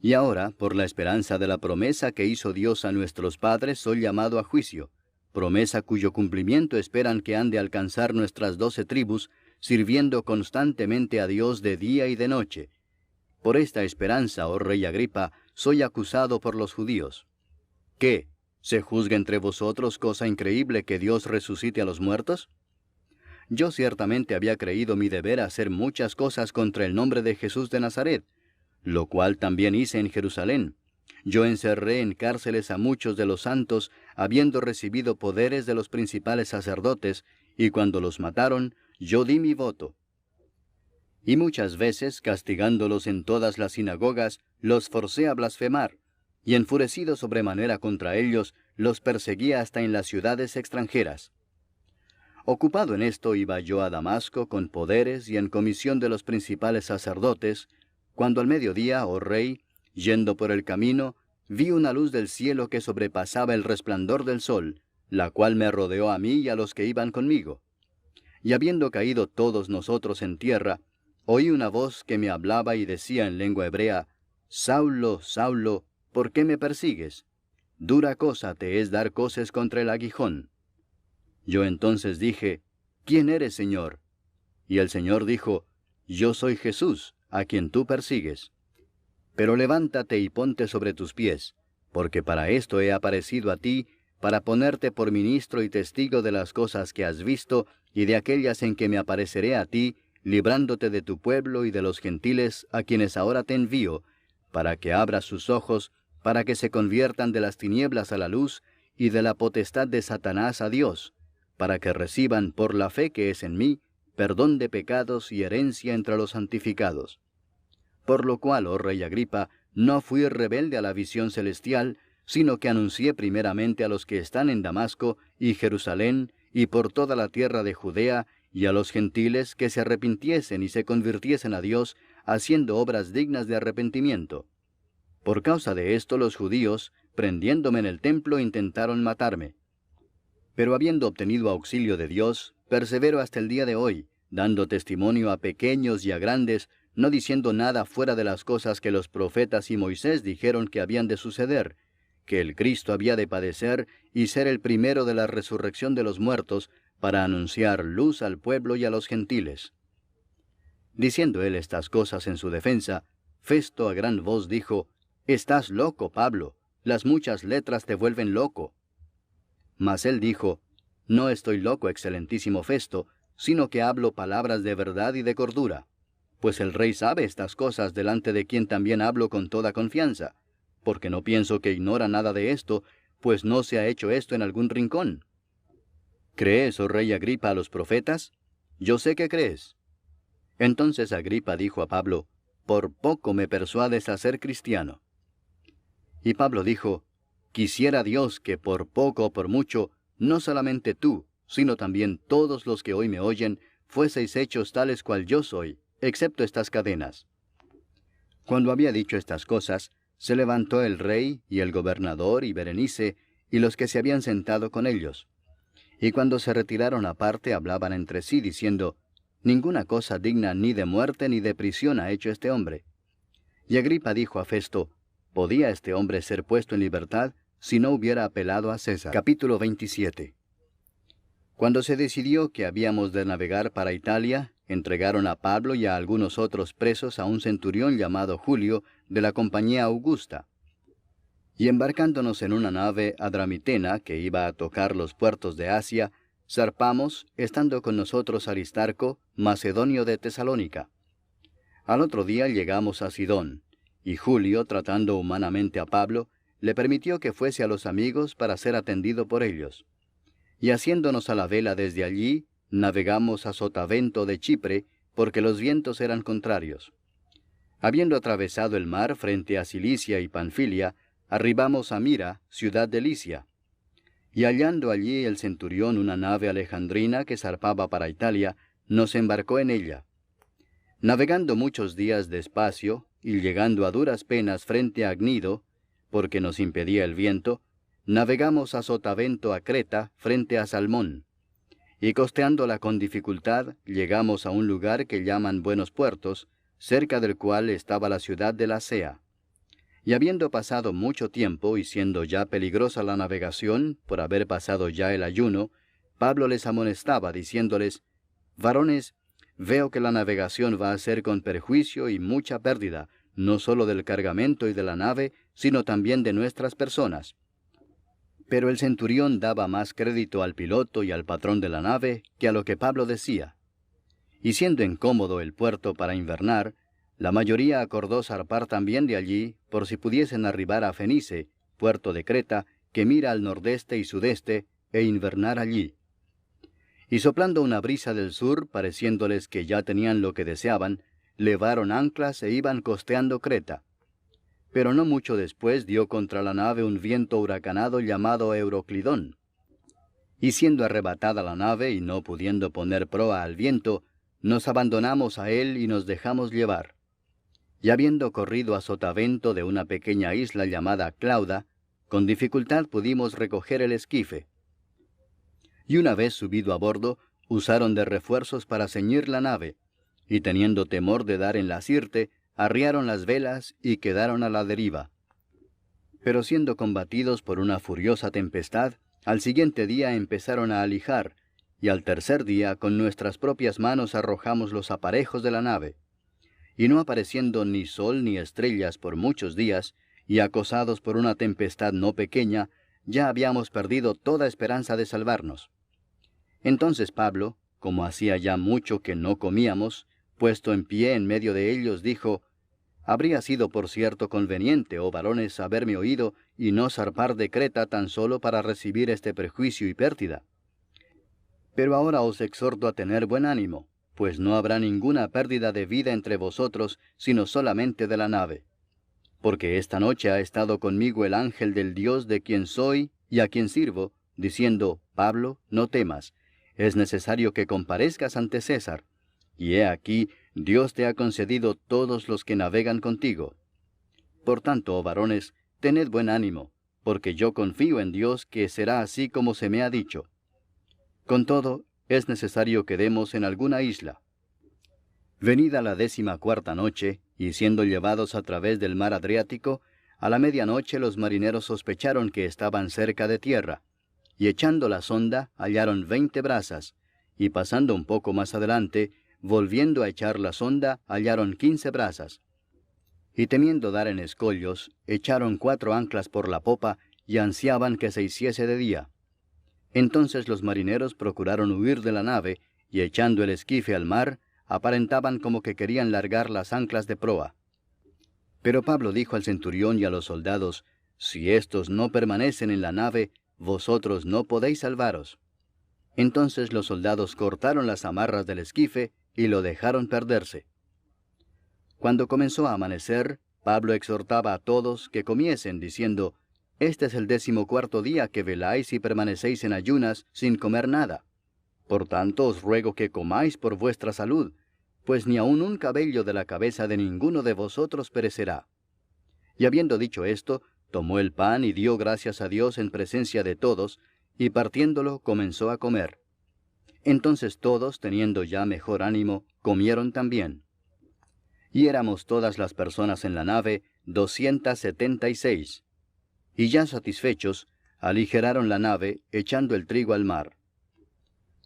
Speaker 1: Y ahora, por la esperanza de la promesa que hizo Dios a nuestros padres, soy llamado a juicio, promesa cuyo cumplimiento esperan que han de alcanzar nuestras 12 tribus, sirviendo constantemente a Dios de día y de noche. Por esta esperanza, oh rey Agripa, soy acusado por los judíos. ¿Qué? ¿Se juzga entre vosotros cosa increíble que Dios resucite a los muertos? Yo ciertamente había creído mi deber hacer muchas cosas contra el nombre de Jesús de Nazaret, lo cual también hice en Jerusalén. Yo encerré en cárceles a muchos de los santos, habiendo recibido poderes de los principales sacerdotes, y cuando los mataron, yo di mi voto. Y muchas veces, castigándolos en todas las sinagogas, los forcé a blasfemar, y enfurecido sobremanera contra ellos, los perseguía hasta en las ciudades extranjeras. Ocupado en esto iba yo a Damasco con poderes y en comisión de los principales sacerdotes, cuando al mediodía, oh rey, yendo por el camino, vi una luz del cielo que sobrepasaba el resplandor del sol, la cual me rodeó a mí y a los que iban conmigo. Y habiendo caído todos nosotros en tierra, oí una voz que me hablaba y decía en lengua hebrea, Saulo, Saulo, ¿por qué me persigues? Dura cosa te es dar coces contra el aguijón. Yo entonces dije, ¿quién eres, Señor? Y el Señor dijo, Yo soy Jesús, a quien tú persigues. Pero levántate y ponte sobre tus pies, porque para esto he aparecido a ti, para ponerte por ministro y testigo de las cosas que has visto y de aquellas en que me apareceré a ti, librándote de tu pueblo y de los gentiles a quienes ahora te envío, para que abras sus ojos, para que se conviertan de las tinieblas a la luz y de la potestad de Satanás a Dios, para que reciban por la fe que es en mí, perdón de pecados y herencia entre los santificados. Por lo cual, oh rey Agripa, no fui rebelde a la visión celestial, sino que anuncié primeramente a los que están en Damasco y Jerusalén y por toda la tierra de Judea, y a los gentiles que se arrepintiesen y se convirtiesen a Dios, haciendo obras dignas de arrepentimiento. Por causa de esto los judíos, prendiéndome en el templo, intentaron matarme. Pero habiendo obtenido auxilio de Dios, persevero hasta el día de hoy, dando testimonio a pequeños y a grandes, no diciendo nada fuera de las cosas que los profetas y Moisés dijeron que habían de suceder, que el Cristo había de padecer y ser el primero de la resurrección de los muertos, para anunciar luz al pueblo y a los gentiles. Diciendo él estas cosas en su defensa, Festo a gran voz dijo, Estás loco, Pablo, las muchas letras te vuelven loco. Mas él dijo, No estoy loco, excelentísimo Festo, sino que hablo palabras de verdad y de cordura. Pues el rey sabe estas cosas, delante de quien también hablo con toda confianza, porque no pienso que ignora nada de esto, pues no se ha hecho esto en algún rincón. ¿Crees, oh rey Agripa, a los profetas? Yo sé que crees. Entonces Agripa dijo a Pablo, Por poco me persuades a ser cristiano. Y Pablo dijo, Quisiera Dios que por poco o por mucho, no solamente tú, sino también todos los que hoy me oyen, fueseis hechos tales cual yo soy, excepto estas cadenas. Cuando había dicho estas cosas, se levantó el rey y el gobernador y Berenice, y los que se habían sentado con ellos. Y cuando se retiraron aparte hablaban entre sí, diciendo, Ninguna cosa digna ni de muerte ni de prisión ha hecho este hombre. Y Agripa dijo a Festo, ¿Podía este hombre ser puesto en libertad si no hubiera apelado a César? Capítulo 27. Cuando se decidió que habíamos de navegar para Italia, entregaron a Pablo y a algunos otros presos a un centurión llamado Julio, de la compañía Augusta. Y embarcándonos en una nave adramitena que iba a tocar los puertos de Asia, zarpamos, estando con nosotros Aristarco, macedonio de Tesalónica. Al otro día llegamos a Sidón, y Julio, tratando humanamente a Pablo, le permitió que fuese a los amigos para ser atendido por ellos. Y haciéndonos a la vela desde allí, navegamos a Sotavento de Chipre, porque los vientos eran contrarios. Habiendo atravesado el mar frente a Cilicia y Panfilia, arribamos a Mira, ciudad de Licia. Y hallando allí el centurión una nave alejandrina que zarpaba para Italia, nos embarcó en ella. Navegando muchos días despacio, y llegando a duras penas frente a Gnido, porque nos impedía el viento, navegamos a Sotavento a Creta, frente a Salmón. Y costeándola con dificultad, llegamos a un lugar que llaman Buenos Puertos, cerca del cual estaba la ciudad de Lasea. Y habiendo pasado mucho tiempo, y siendo ya peligrosa la navegación, por haber pasado ya el ayuno, Pablo les amonestaba, diciéndoles, Varones, veo que la navegación va a ser con perjuicio y mucha pérdida, no sólo del cargamento y de la nave, sino también de nuestras personas. Pero el centurión daba más crédito al piloto y al patrón de la nave que a lo que Pablo decía. Y siendo incómodo el puerto para invernar, la mayoría acordó zarpar también de allí, por si pudiesen arribar a Fenice, puerto de Creta, que mira al nordeste y sudeste, e invernar allí. Y soplando una brisa del sur, pareciéndoles que ya tenían lo que deseaban, levaron anclas e iban costeando Creta. Pero no mucho después dio contra la nave un viento huracanado llamado Euroclidón. Y siendo arrebatada la nave y no pudiendo poner proa al viento, nos abandonamos a él y nos dejamos llevar. Y habiendo corrido a sotavento de una pequeña isla llamada Clauda, con dificultad pudimos recoger el esquife. Y una vez subido a bordo, usaron de refuerzos para ceñir la nave, y teniendo temor de dar en la sirte, arriaron las velas y quedaron a la deriva. Pero siendo combatidos por una furiosa tempestad, al siguiente día empezaron a alijar, y al tercer día con nuestras propias manos arrojamos los aparejos de la nave. Y no apareciendo ni sol ni estrellas por muchos días, y acosados por una tempestad no pequeña, ya habíamos perdido toda esperanza de salvarnos. Entonces Pablo, como hacía ya mucho que no comíamos, puesto en pie en medio de ellos, dijo: «Habría sido por cierto conveniente, oh varones, haberme oído y no zarpar de Creta tan solo para recibir este perjuicio y pérdida. Pero ahora os exhorto a tener buen ánimo, pues no habrá ninguna pérdida de vida entre vosotros, sino solamente de la nave. Porque esta noche ha estado conmigo el ángel del Dios de quien soy y a quien sirvo, diciendo: Pablo, no temas, es necesario que comparezcas ante César. Y he aquí, Dios te ha concedido todos los que navegan contigo. Por tanto, oh varones, tened buen ánimo, porque yo confío en Dios que será así como se me ha dicho. Con todo, es necesario que demos en alguna isla». Venida la 14ª noche, y siendo llevados a través del mar Adriático, a la medianoche los marineros sospecharon que estaban cerca de tierra, y echando la sonda hallaron 20 brazas, y pasando un poco más adelante, volviendo a echar la sonda, hallaron 15 brazas. Y temiendo dar en escollos, echaron 4 anclas por la popa, y ansiaban que se hiciese de día. Entonces los marineros procuraron huir de la nave, y echando el esquife al mar, aparentaban como que querían largar las anclas de proa. Pero Pablo dijo al centurión y a los soldados: «Si éstos no permanecen en la nave, vosotros no podéis salvaros». Entonces los soldados cortaron las amarras del esquife y lo dejaron perderse. Cuando comenzó a amanecer, Pablo exhortaba a todos que comiesen, diciendo: «Este es el 14º día que veláis y permanecéis en ayunas sin comer nada. Por tanto os ruego que comáis por vuestra salud, pues ni aun un cabello de la cabeza de ninguno de vosotros perecerá». Y habiendo dicho esto, tomó el pan y dio gracias a Dios en presencia de todos, y partiéndolo comenzó a comer. Entonces todos, teniendo ya mejor ánimo, comieron también. Y éramos todas las personas en la nave 276. Y ya satisfechos, aligeraron la nave, echando el trigo al mar.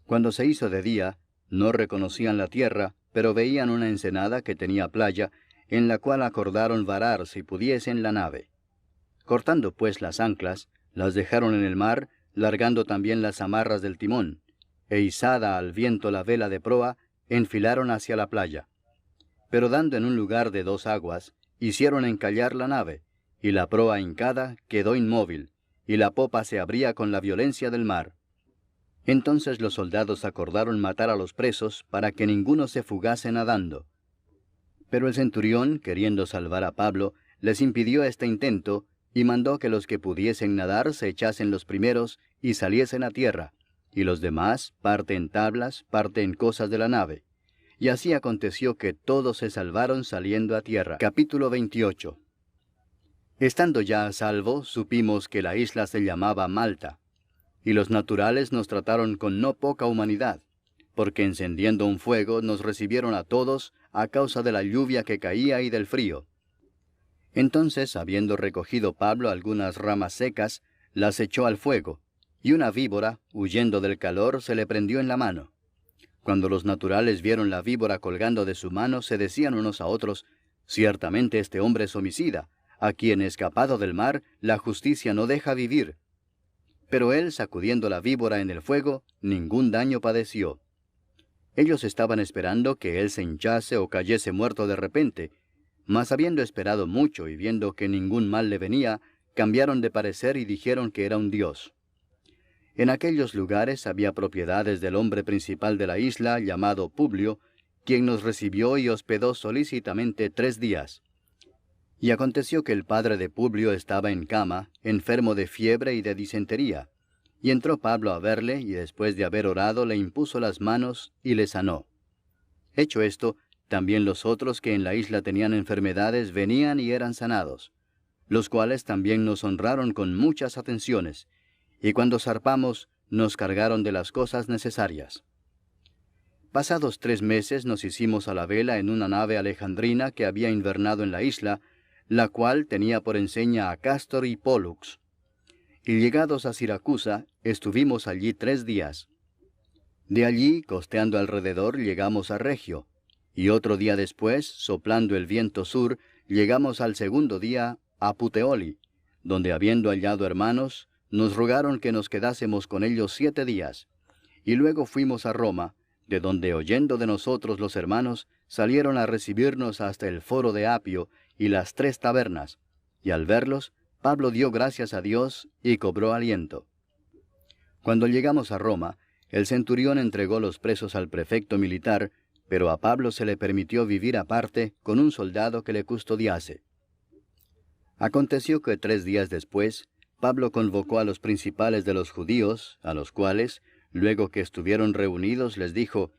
Speaker 1: Cuando se hizo de día, no reconocían la tierra, pero veían una ensenada que tenía playa, en la cual acordaron varar si pudiesen la nave. Cortando pues las anclas, las dejaron en el mar, largando también las amarras del timón, e izada al viento la vela de proa, enfilaron hacia la playa. Pero dando en un lugar de 2 aguas, hicieron encallar la nave, y la proa hincada quedó inmóvil, y la popa se abría con la violencia del mar. Entonces los soldados acordaron matar a los presos, para que ninguno se fugase nadando. Pero el centurión, queriendo salvar a Pablo, les impidió este intento, y mandó que los que pudiesen nadar se echasen los primeros, y saliesen a tierra, y los demás, parte en tablas, parte en cosas de la nave. Y así aconteció que todos se salvaron saliendo a tierra. Capítulo 28. Estando ya a salvo, supimos que la isla se llamaba Malta. Y los naturales nos trataron con no poca humanidad, porque encendiendo un fuego nos recibieron a todos a causa de la lluvia que caía y del frío. Entonces, habiendo recogido Pablo algunas ramas secas, las echó al fuego, y una víbora, huyendo del calor, se le prendió en la mano. Cuando los naturales vieron la víbora colgando de su mano, se decían unos a otros: «Ciertamente este hombre es homicida, a quien escapado del mar, la justicia no deja vivir». Pero él, sacudiendo la víbora en el fuego, ningún daño padeció. Ellos estaban esperando que él se hinchase o cayese muerto de repente, mas habiendo esperado mucho y viendo que ningún mal le venía, cambiaron de parecer y dijeron que era un dios. En aquellos lugares había propiedades del hombre principal de la isla, llamado Publio, quien nos recibió y hospedó solícitamente 3 días. Y aconteció que el padre de Publio estaba en cama, enfermo de fiebre y de disentería. Y entró Pablo a verle, y después de haber orado le impuso las manos y le sanó. Hecho esto, también los otros que en la isla tenían enfermedades venían y eran sanados, los cuales también nos honraron con muchas atenciones, y cuando zarpamos nos cargaron de las cosas necesarias. Pasados 3 meses nos hicimos a la vela en una nave alejandrina que había invernado en la isla, la cual tenía por enseña a Cástor y Pólux. Y llegados a Siracusa, estuvimos allí 3 días. De allí, costeando alrededor, llegamos a Regio, y otro día después, soplando el viento sur, llegamos al segundo día a Puteoli, donde habiendo hallado hermanos, nos rogaron que nos quedásemos con ellos 7 días. Y luego fuimos a Roma, de donde oyendo de nosotros los hermanos, salieron a recibirnos hasta el foro de Apio y las 3 tabernas, y al verlos, Pablo dio gracias a Dios y cobró aliento. Cuando llegamos a Roma, el centurión entregó los presos al prefecto militar, pero a Pablo se le permitió vivir aparte con un soldado que le custodiase. Aconteció que 3 días después, Pablo convocó a los principales de los judíos, a los cuales, luego que estuvieron reunidos, les dijo: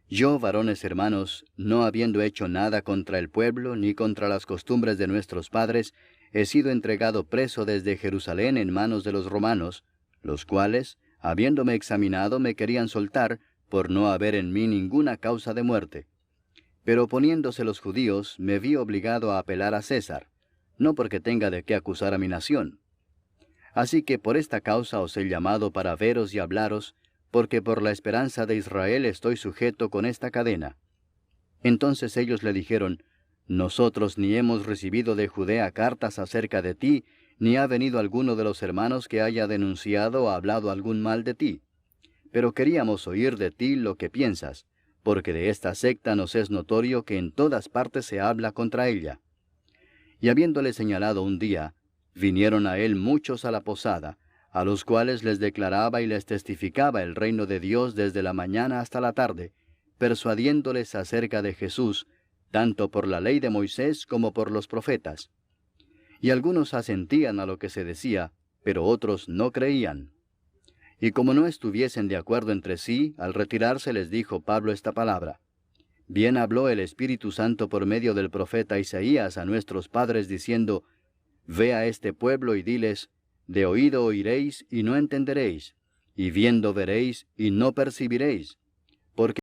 Speaker 1: Yo, varones hermanos, no habiendo hecho nada contra el pueblo, ni contra las costumbres de nuestros padres, he sido entregado preso desde Jerusalén en manos de los romanos, los cuales, habiéndome examinado, me querían soltar, por no haber en mí ninguna causa de muerte. Pero oponiéndose los judíos, me vi obligado a apelar a César, no porque tenga de qué acusar a mi nación. Así que por esta causa os he llamado para veros y hablaros, porque por la esperanza de Israel estoy sujeto con esta cadena. Entonces ellos le dijeron: Nosotros ni hemos recibido de Judea cartas acerca de ti, ni ha venido alguno de los hermanos que haya denunciado o hablado algún mal de ti. Pero queríamos oír de ti lo que piensas, porque de esta secta nos es notorio que en todas partes se habla contra ella. Y habiéndole señalado un día, vinieron a él muchos a la posada, a los cuales les declaraba y les testificaba el reino de Dios desde la mañana hasta la tarde, persuadiéndoles acerca de Jesús, tanto por la ley de Moisés como por los profetas. Y algunos asentían a lo que se decía, pero otros no creían. Y como no estuviesen de acuerdo entre sí, al retirarse les dijo Pablo esta palabra: Bien habló el Espíritu Santo por medio del profeta Isaías a nuestros padres, diciendo: Ve a este pueblo y diles: De oído oiréis y no entenderéis, y viendo veréis y no percibiréis, porque